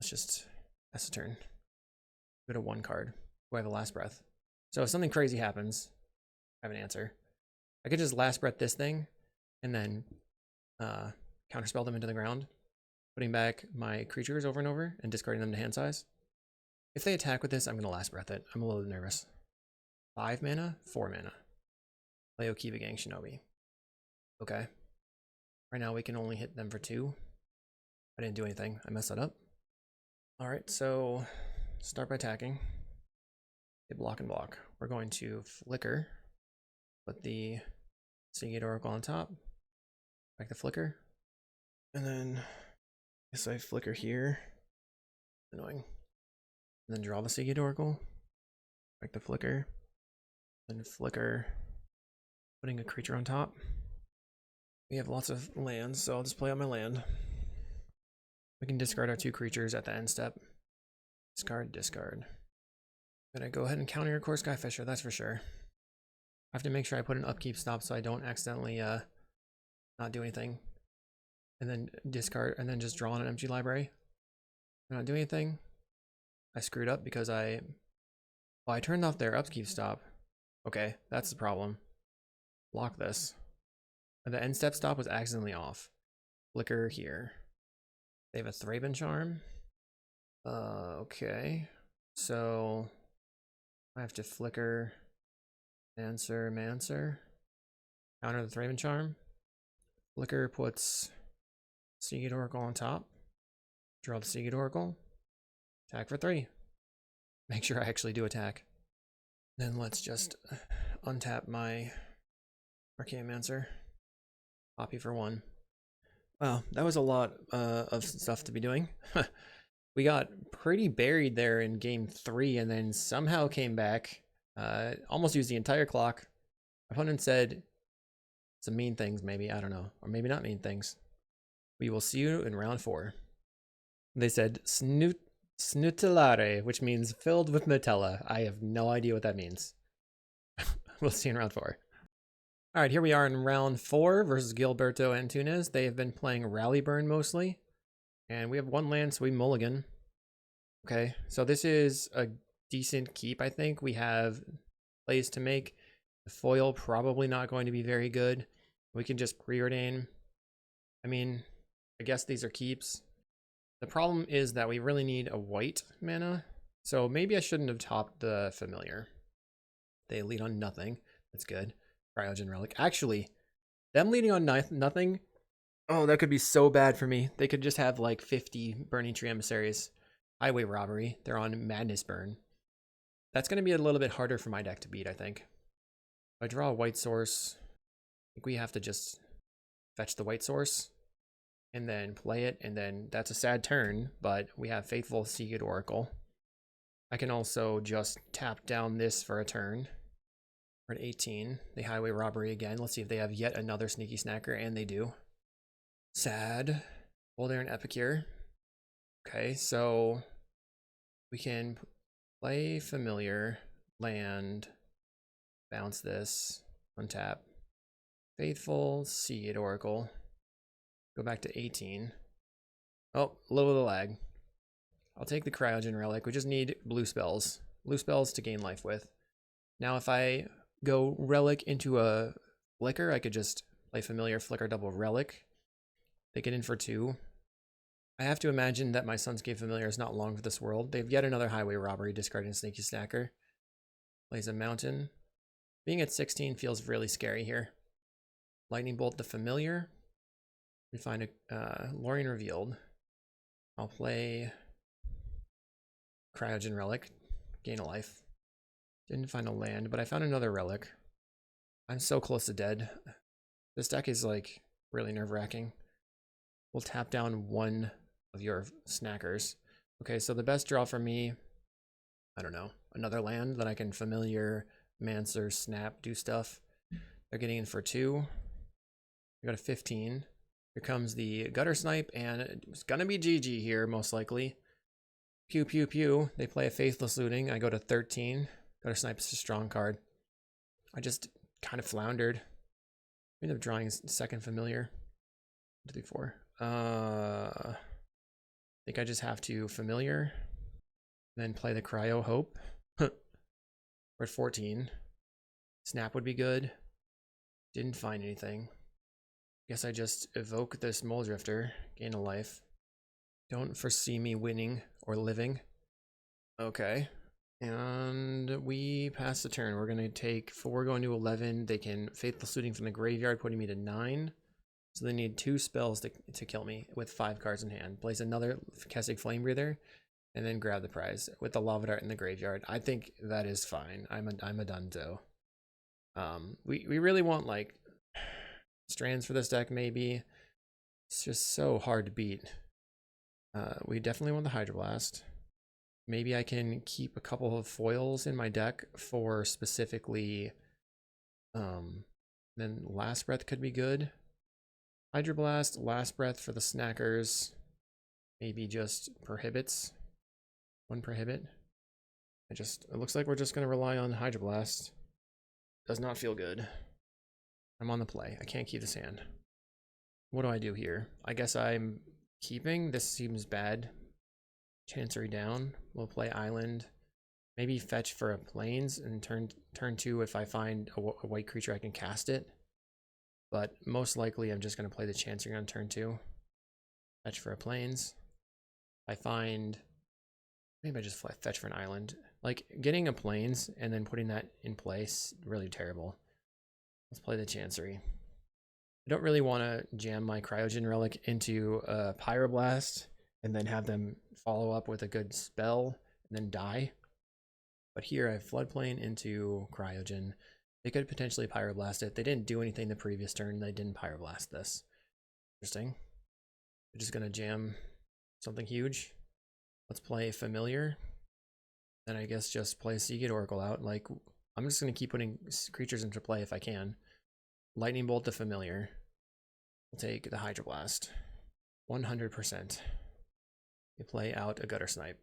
Speaker 1: That's a turn. Go to 1 card. Do I have a Last Breath? So if something crazy happens, I have an answer. I could just Last Breath this thing and then counterspell them into the ground, putting back my creatures over and over and discarding them to hand size. If they attack with this, I'm going to Last Breath it. I'm a little nervous. 5 mana, 4 mana. Play Okiba Gang Shinobi. Okay. Right now we can only hit them for 2. I didn't do anything. I messed that up. Alright, so start by attacking. They block and block. We're going to Flicker. Put the Seagate Oracle on top. Back the Flicker. And then I guess I Flicker here. Annoying. And then draw the Seagate Oracle. Like the flicker. Then flicker. Putting a creature on top. We have lots of lands, so I'll just play on my land. We can discard our 2 creatures at the end step. Discard, discard. Gonna go ahead and counter your core Skyfisher, that's for sure. I have to make sure I put an upkeep stop so I don't accidentally not do anything. And then discard, and then just draw on an empty library. Not do anything. I screwed up because I turned off their upkeep stop. Okay, that's the problem. Lock this. The end step stop was accidentally off. Flicker here. They have a Thraben Charm. Okay. So I have to flicker, Mancer. Counter the Thraben Charm. Flicker puts Seagate Oracle on top. Draw the Seagate Oracle. Attack for 3. Make sure I actually do attack. Then let's just untap my Archaeomancer. Copy for 1. Wow, that was a lot of stuff to be doing. We got pretty buried there in game 3 and then somehow came back. Almost used the entire clock. Opponent said some mean things, maybe. I don't know. Or maybe not mean things. We will see you in round 4. They said snutelare, which means filled with Nutella. I have no idea what that means. We'll see you in round 4. All right, here we are in round 4 versus Gilberto Antunes. They have been playing Rally Burn mostly. And we have 1 land, so we mulligan. Okay, so this is a decent keep, I think. We have plays to make. The foil probably not going to be very good. We can just preordain. I mean, I guess these are keeps. The problem is that we really need a white mana. So maybe I shouldn't have topped the familiar. They lead on nothing. That's good. Cryogen relic. Actually, them leading on nothing. Oh, that could be so bad for me. They could just have like 50 Burning Tree Emissaries. Highway Robbery. They're on Madness Burn. That's going to be a little bit harder for my deck to beat, I think. If I draw a white source, I think we have to just fetch the white source and then play it. And then that's a sad turn, but we have Faithful Seagate Oracle. I can also just tap down this for a turn. We're at 18. They Highway Robbery again. Let's see if they have yet another Sneaky Snacker, and they do. Sad. Boulder and Epicure. Okay, so we can play Familiar, land, bounce this, untap. Faithful, Seagate Oracle. Go back to 18. Oh, a little bit of lag. I'll take the Cryogen Relic. We just need blue spells. Blue spells to gain life with. Now if I go Relic into a Flicker, I could just play Familiar, Flicker, double Relic. They get in for 2. I have to imagine that my Sunscape Familiar is not long for this world. They have yet another Highway Robbery, discarding Sneaky Snacker. Plays a Mountain. Being at 16 feels really scary here. Lightning Bolt the Familiar. We find a Lorien Revealed. I'll play Cryogen Relic. Gain a life. Didn't find a land, but I found another relic. I'm so close to dead. This deck is like really nerve-wracking. We'll tap down 1 of your snackers. Okay, so the best draw for me, I don't know, another land that I can Familiar, Mancer, Snap, do stuff. They're getting in for 2. We got a 15. Here comes the Gutter Snipe, and it's gonna be GG here, most likely. Pew, pew, pew. They play a Faithless Looting. I go to 13. Gutter Snipe is a strong card. I just kind of floundered. I ended up drawing a second Familiar. 1, 2, 3, 4. I think I just have to Familiar, then play the Cryo Hope. We're at 14. Snap would be good. Didn't find anything. Guess I just evoke this mulldrifter, gain a life. Don't foresee me winning or living. Okay. And we pass the turn. We're going to take 4 going to 11. They can Faithful Suiting from the graveyard, putting me to 9. So they need 2 spells to kill me with 5 cards in hand. Place another Kessig Flame Breather, and then grab the prize with the Lava Dart in the graveyard. I think that is fine. I'm a dunzo. We really want like strands for this deck, maybe. It's just so hard to beat. We definitely want the Hydroblast. Maybe I can keep a couple of foils in my deck for specifically, then Last Breath could be good. Hydroblast, Last Breath for the snackers. Maybe just Prohibits. One Prohibit. It looks like we're just going to rely on Hydroblast. Does not feel good. I'm on the play. I can't keep this hand. What do I do here? I guess I'm keeping. This seems bad. Chancery down. We'll play Island. Maybe fetch for a Plains and turn 2 if I find a white creature I can cast it. But most likely I'm just going to play the Chancery on turn 2. Fetch for a Plains. I find... Maybe I just fetch for an Island. Like, getting a Plains and then putting that in place, really terrible. Let's play the Chancery. I don't really want to jam my cryogen relic into a Pyroblast and then have them follow up with a good spell and then die. But here I have Floodplain into cryogen. They could potentially Pyroblast it. They didn't do anything the previous turn. They didn't Pyroblast this. Interesting. They're just going to jam something huge. Let's play Familiar. Then I guess just play Seagate Oracle out. Like, I'm just going to keep putting creatures into play if I can. Lightning Bolt the Familiar. We'll take the Hydroblast. 100%. You play out a Gutter Snipe.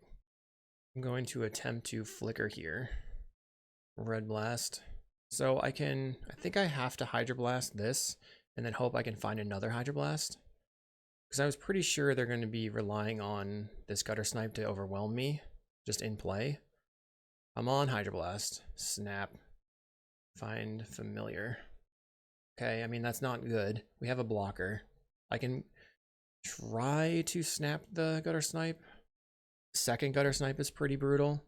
Speaker 1: I'm going to attempt to flicker here. Red Blast. So I think I have to Hydroblast this and then hope I can find another Hydroblast. Because I was pretty sure they're going to be relying on this Gutter Snipe to overwhelm me just in play. I'm on Hydroblast. Snap. Find Familiar. Okay, I mean, that's not good. We have a blocker. I can try to snap the Gutter Snipe. Second Gutter Snipe is pretty brutal.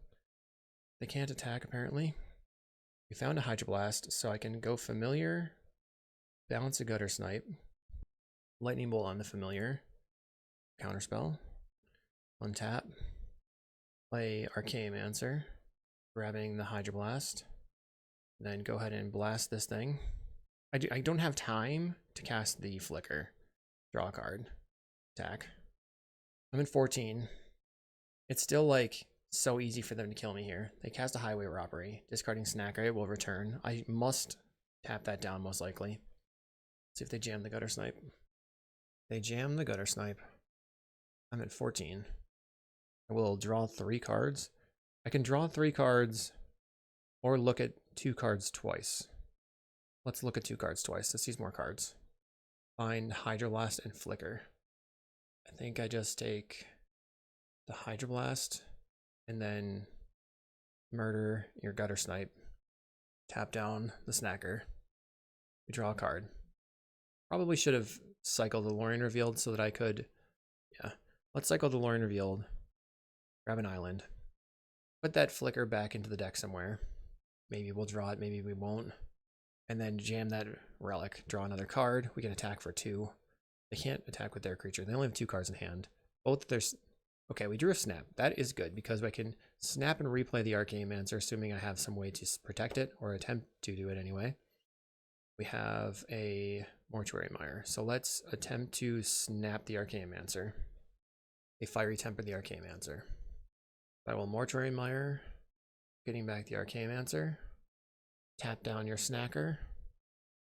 Speaker 1: They can't attack, apparently. We found a Hydroblast, so I can go Familiar, bounce a Gutter Snipe, Lightning Bolt on the Familiar, counterspell, untap, play Archaeomancer, grabbing the Hydroblast, then go ahead and blast this thing. I don't have time to cast the Flicker. Draw a card. Attack. I'm in 14. It's still like so easy for them to kill me here. They cast a Highway Robbery. Discarding Snacker, it will return. I must tap that down most likely. See if they jam the Gutter Snipe. They jam the Gutter Snipe. I'm at 14. I will draw 3 cards. I can draw 3 cards or look at 2 cards twice. Let's look at 2 cards twice. Let's use more cards. Find Hydroblast and Flicker. I think I just take the Hydroblast and then murder your Gutter Snipe. Tap down the Snacker. We draw a card. Probably should have cycled the Lorien Revealed so that I could... Yeah, let's cycle the Lorien Revealed. Grab an Island. Put that Flicker back into the deck somewhere. Maybe we'll draw it, maybe we won't. And then jam that Relic. Draw another card. We can attack for 2. They can't attack with their creature. They only have 2 cards in hand. Both their... Okay, we drew a Snap. That is good because I can snap and replay the Archaeomancer, assuming I have some way to protect it, or attempt to do it anyway. We have a Mortuary Mire. So let's attempt to snap the Archaeomancer. A Fiery Temper the Archaeomancer. I will Mortuary Mire, getting back the Archaeomancer. Tap down your Snacker.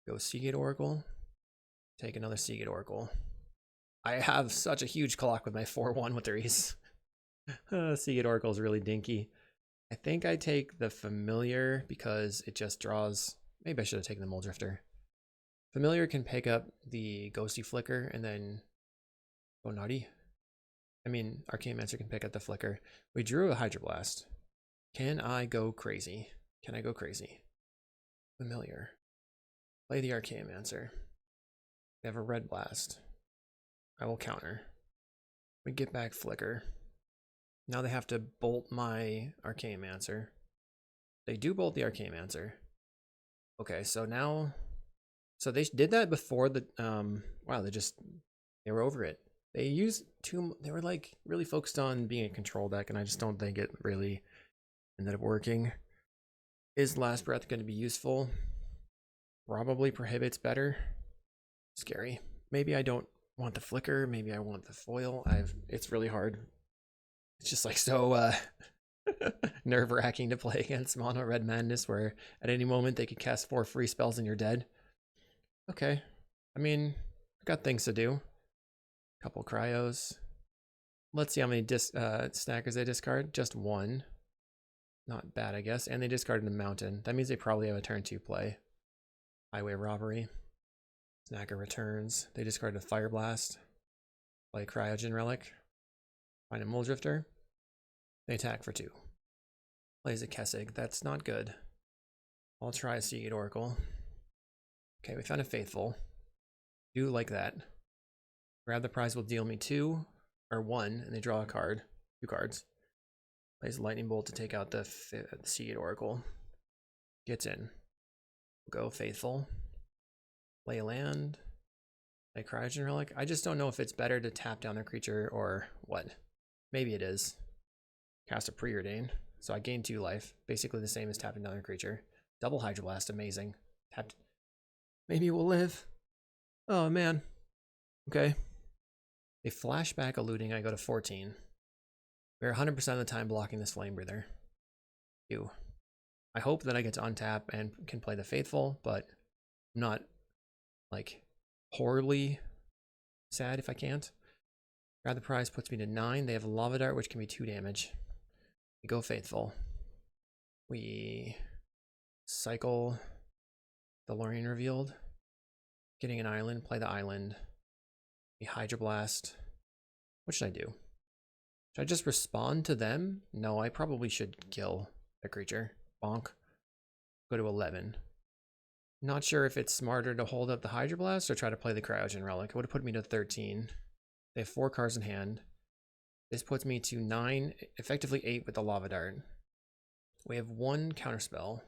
Speaker 1: Go Seagate Oracle. Take another Seagate Oracle. I have such a huge clock with my 4-1 with their Ace. Seagate Oracle is really dinky. I think I take the Familiar because it just draws... Maybe I should have taken the mulldrifter. Familiar can pick up the Ghosty Flicker and then go nutty. I mean, Archaeomancer can pick up the Flicker. We drew a Hydroblast. Can I go crazy? Can I go crazy? Familiar. Play the Archaeomancer. We have a Red Blast. I will counter. We get back Flicker. Now they have to bolt my Archaeomancer. They do bolt the Archaeomancer. Okay, so now... So they did that before the... Wow, they were over it. They used they were like really focused on being a control deck, and I just don't think it really ended up working. Is Last Breath going to be useful? Probably Prohibit's better. Scary. Maybe I don't want the Flicker. Maybe I want the foil. It's really hard. It's just like so nerve-wracking to play against Mono Red Madness, where at any moment they could cast 4 free spells and you're dead. Okay. I mean, I've got things to do. Couple cryos. Let's see how many snackers they discard. Just 1. Not bad, I guess. And they discarded a mountain. That means they probably have a turn 2 play. Highway robbery. Snacker returns. They discarded a fire blast. Play cryogen relic. Find a mulldrifter. They attack for 2. Plays a Kessig. That's not good. I'll try a Seagate Oracle. Okay, we found a faithful. Do like that. Grab the prize will deal me 2 or 1, and they draw a card. 2 cards. Plays lightning bolt to take out the Seagate Oracle. Gets in. Go faithful. Play a land. Play cryogen relic. I just don't know if it's better to tap down their creature or what. Maybe it is. Cast a preordain. So I gain 2 life. Basically the same as tapping down their creature. Double Hydroblast. Amazing. Tapped. Maybe we'll live. Oh man. Okay. They flash back eluding. I go to 14. We're 100% of the time blocking this Flame Breather. I hope that I get to untap and can play the Faithful, but I'm not like horribly sad if I can't. Grab the prize puts me to 9. They have a Lava Dart, which can be 2 damage. We go Faithful. We cycle the Lorien Revealed. Getting an island, play the island. We Hydroblast. What should I do? Should I just respond to them? No, I probably should kill the creature. Bonk. Go to 11. Not sure if it's smarter to hold up the Hydroblast or try to play the Cryogen Relic. It would have put me to 13. They have 4 cards in hand. This puts me to 9, effectively 8 with the Lava Dart. We have 1 counterspell.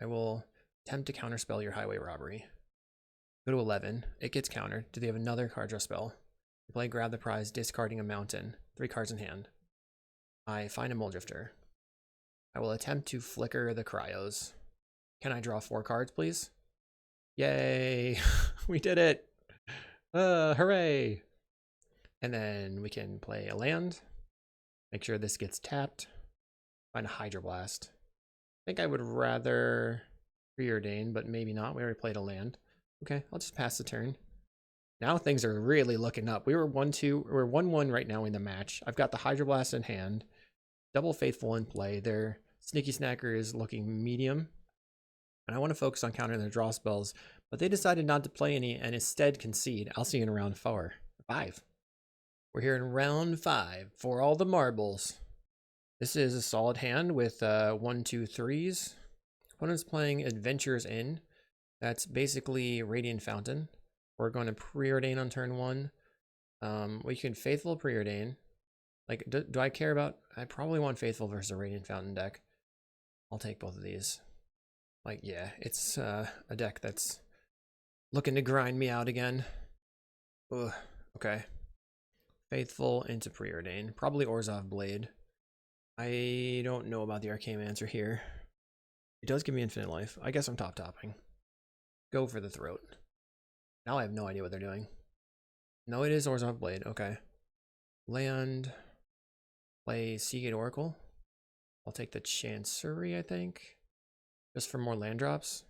Speaker 1: I will attempt to counterspell your Highway Robbery. Go to 11. It gets countered. Do they have another card draw spell? You play grab the prize, discarding a mountain. 3 cards in hand. I find a mulldrifter. I will attempt to flicker the cryos. Can I draw 4 cards, please? Yay! We did it! Hooray! And then we can play a land. Make sure this gets tapped. Find a Hydroblast. I think I would rather preordain, but maybe not. We already played a land. Okay, I'll just pass the turn. Now things are really looking up. We were 1-2. We're 1-1 right now in the match. I've got the Hydroblast in hand. Double Faithful in play. Their Sneaky Snacker is looking medium. And I want to focus on countering their draw spells, but they decided not to play any and instead concede. I'll see you in round 5. We're here in round 5 for all the marbles. This is a solid hand with 1, 2, 3s. Opponent's playing Adventures Inn. That's basically Radiant Fountain. We're going to preordain on turn 1. We can Faithful preordain. Like, do I care about... I probably want Faithful versus a Radiant Fountain deck. I'll take both of these. Like, yeah, it's a deck that's looking to grind me out again. Ugh, okay. Faithful into preordain. Probably Orzhov Blade. I don't know about the Arcane-Mancer here. It does give me infinite life. I guess I'm top-topping. Go for the throat. Now I have no idea what they're doing. No, it is Orzhov Blade. Okay. Land. Play Seagate Oracle. I'll take the Chancery, I think. Just for more land drops.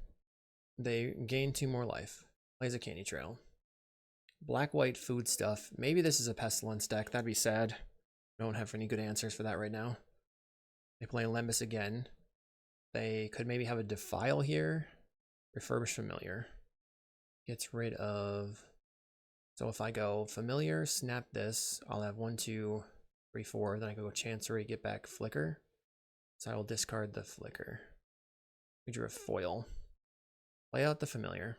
Speaker 1: They gain 2 more life. Plays a Candy Trail. Black-white food stuff. Maybe this is a Pestilence deck. That'd be sad. Don't have any good answers for that right now. They play Lembas again. They could maybe have a Defile here. Refurbished Familiar. Gets rid of... So if I go Familiar, snap this, I'll have 1, 2, 3, 4. Then I can go Chancery, get back Flicker. So I will discard the Flicker. We drew a foil. Play out the Familiar.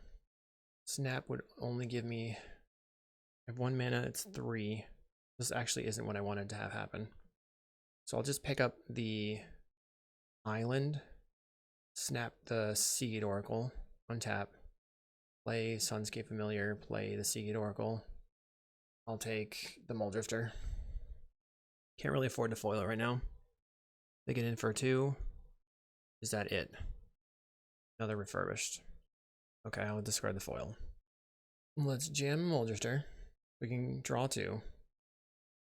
Speaker 1: Snap would only give me... I have 1 mana, it's 3. This actually isn't what I wanted to have happen. So I'll just pick up the island, snap the Seagate Oracle, untap, play Sunscape Familiar, play the Seagate Oracle. I'll take the Mulldrifter. Can't really afford to foil it right now. They get in for 2. Is that it? Another refurbished. Okay, I'll discard the foil. Let's jam Mulldrifter. We can draw 2.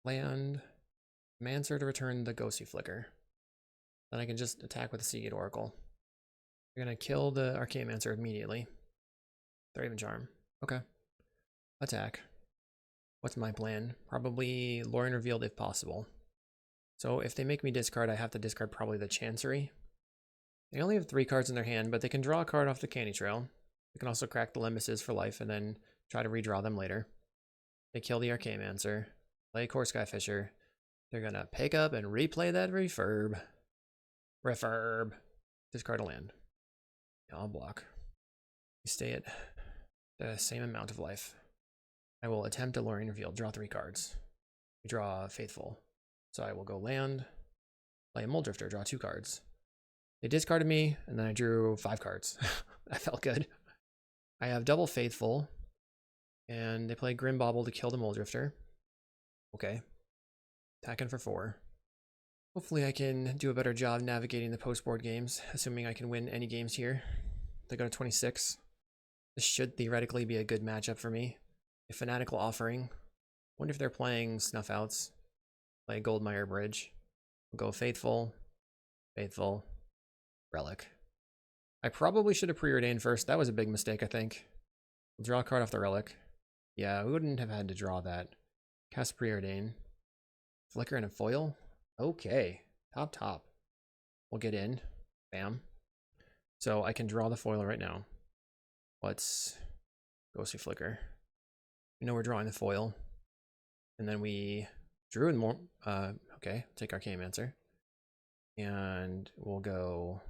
Speaker 1: Land. Mancer to return the Ghostly Flicker. Then I can just attack with the Seagate Oracle. You're gonna kill the Archaeomancer immediately. Raven Charm. Okay. Attack. What's my plan? Probably Lorien Revealed if possible. So if they make me discard, I have to discard probably the Chancery. They only have 3 cards in their hand, but they can draw a card off the Candy Trail. They can also crack the Limbuses for life and then try to redraw them later. They kill the Archaeomancer, play Core Skyfisher. They're gonna pick up and replay that Refurb. Discard a land. Yeah, I'll block. You stay at the same amount of life. I will attempt a Lorien Reveal, draw 3 cards. We draw Faithful. So I will go land, play a Mulldrifter, draw 2 cards. They discarded me, and then I drew 5 cards. That felt good. I have double Faithful, and they play Grim Bauble to kill the Mulldrifter. Okay. Attacking for 4. Hopefully I can do a better job navigating the post-board games, assuming I can win any games here. They go to 26. This should theoretically be a good matchup for me. A Fanatical Offering. Wonder if they're playing Snuff Outs. Play Goldmire Bridge. We'll go Faithful. Faithful. Relic. I probably should have preordained first. That was a big mistake, I think. We'll draw a card off the Relic. Yeah, we wouldn't have had to draw that. Cast Preordain. Flicker and a foil? Okay. Top. We'll get in. Bam. So I can draw the foil right now. Let's Ghostly Flicker. We know we're drawing the foil. And then we drew in more. Okay, take Archaeomancer. And we'll go.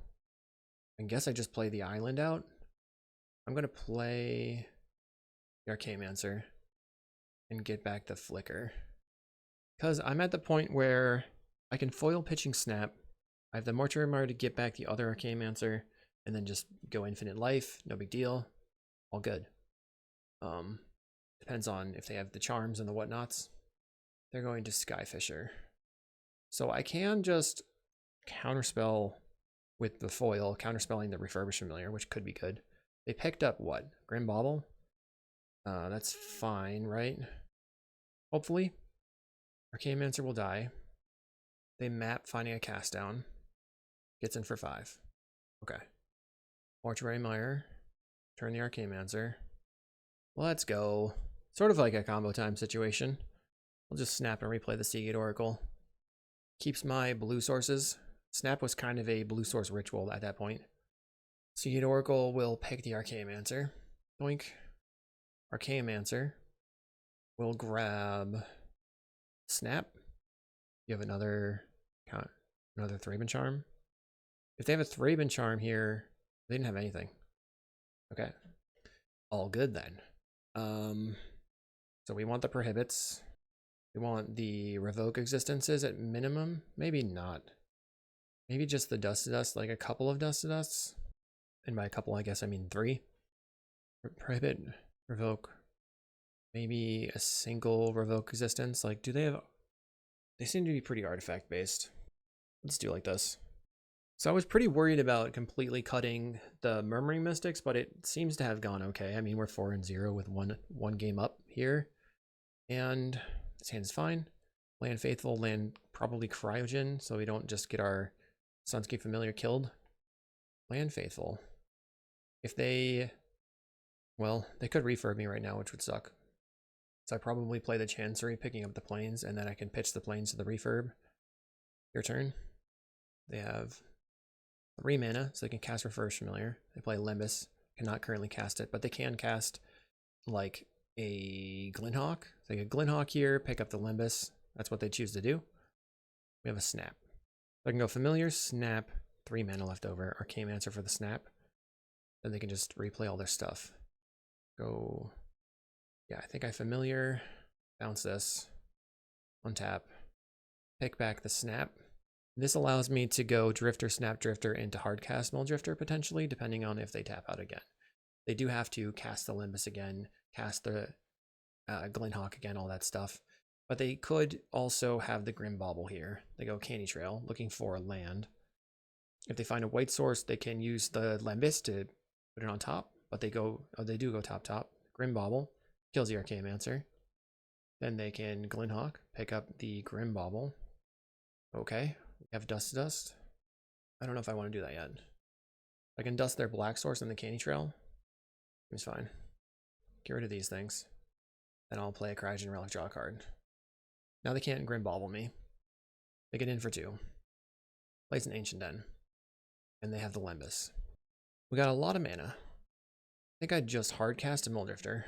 Speaker 1: I guess I just play the island out. I'm going to play the Archaeomancer and get back the Flicker. Because I'm at the point where I can foil Pitching Snap. I have the Mortuary Mire to get back the other Archaeomancer and then just go infinite life. No big deal. All good. Depends on if they have the charms and the whatnots. They're going to Skyfisher. So I can just counterspell with the foil, counterspelling the Refurbished Familiar, which could be good. They picked up what? Grim Bauble? That's fine, right? Hopefully. Archaeomancer will die. They map finding a cast down. Gets in for 5. Okay. Mortuary Mire. Turn the Archaeomancer. Let's go. Sort of like a combo time situation. I'll just snap and replay the Seagate Oracle. Keeps my blue sources. Snap was kind of a blue source ritual at that point. Seagate Oracle will pick the Archaeomancer. Doink. Archaeomancer will grab Snap. You have another Thraben Charm. If they have a Thraben Charm here, they didn't have anything. Okay. All good then. So we want the Prohibits. We want the Revoke Existences at minimum. Maybe not. Maybe just the Dust to Dust, like a couple of Dust to Dusts. And by a couple, I guess I mean 3. Prohibit, Revoke. Maybe a single Revoke Existence. Like, do they have... They seem to be pretty artifact based. Let's do like this. So I was pretty worried about completely cutting the Murmuring Mystics, but it seems to have gone okay. I mean, we're 4-0 with one game up here. And this hand is fine. Land Faithful, land probably Cryogen, so we don't just get our Sunscape Familiar killed. Land Faithful. If they... Well, they could refurb me right now, which would suck. So I probably play the Chancery, picking up the planes, and then I can pitch the planes to the refurb. Your turn. They have 3 mana, so they can cast Refurbished Familiar. They play Limbus. Cannot currently cast it, but they can cast like a Glinhawk. So they get Glinhawk here, pick up the Limbus. That's what they choose to do. We have a Snap. So I can go Familiar, Snap, 3 mana left over. Archaeomancer for the Snap. Then they can just replay all their stuff. Go... Yeah, I think I Familiar, bounce this, untap, pick back the Snap. This allows me to go Drifter, Snap Drifter into Hardcast Mulldrifter potentially, depending on if they tap out again. They do have to cast the Limbus again, cast the Glinhawk again, all that stuff. But they could also have the Grim Bauble here. They go Candy Trail, looking for a land. If they find a white source, they can use the Limbus to put it on top, but they do go top. Grim Bauble. Kills the Archaeomancer. Then they can Glinhawk, pick up the Grim Bauble. Okay, we have Dust to Dust. I don't know if I want to do that yet. I can dust their black source in the Candy Trail. Seems fine. Get rid of these things. Then I'll play a cryogen relic, draw a card. Now they can't Grim Bauble me. They get in for 2. Plays an Ancient Den. And they have the Lembas. We got a lot of mana. I think I just hard cast a mulldrifter.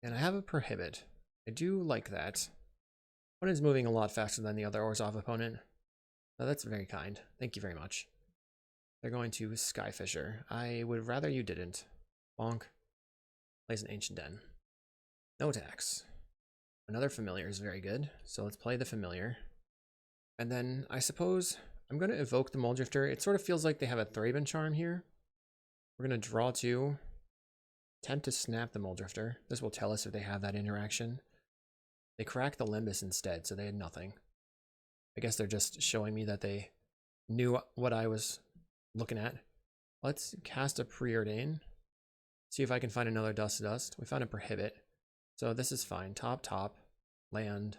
Speaker 1: And I have a Prohibit. I do like that. One is moving a lot faster than the other Orzhov opponent. Oh, that's very kind. Thank you very much. They're going to Skyfisher. I would rather you didn't. Bonk. Plays an Ancient Den. No attacks. Another Familiar is very good, so let's play the Familiar. And then, I suppose, I'm going to evoke the mulldrifter. It sort of feels like they have a Thraben Charm here. We're going to draw 2. Attempt to snap the mulldrifter. This will tell us if they have that interaction. They crack the Lembas instead, so they had nothing. I guess they're just showing me that they knew what I was looking at. Let's cast a Preordain. See if I can find another Dust to Dust. We found a Prohibit. So this is fine. Top, land,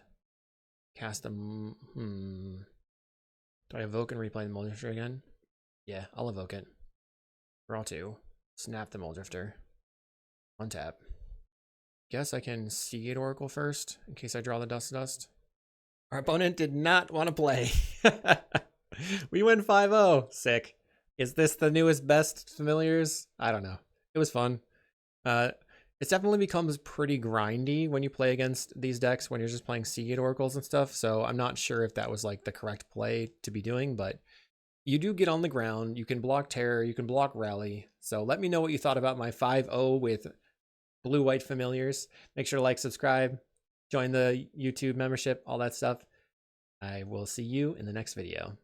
Speaker 1: cast them. Do I evoke and replay the mulldrifter again? Yeah, I'll evoke it. Draw 2. Snap the mulldrifter. Untap. Guess I can Seagate Oracle first, in case I draw the Dust to Dust. Our opponent did not want to play. We win 5-0. Sick. Is this the newest best Familiars? I don't know. It was fun. It definitely becomes pretty grindy when you play against these decks when you're just playing Seagate Oracles and stuff, so I'm not sure if that was like the correct play to be doing, but you do get on the ground, you can block Terror, you can block Rally, so let me know what you thought about my 5-0 with Blue-White Familiars. Make sure to like, subscribe, join the YouTube membership, all that stuff. I will see you in the next video.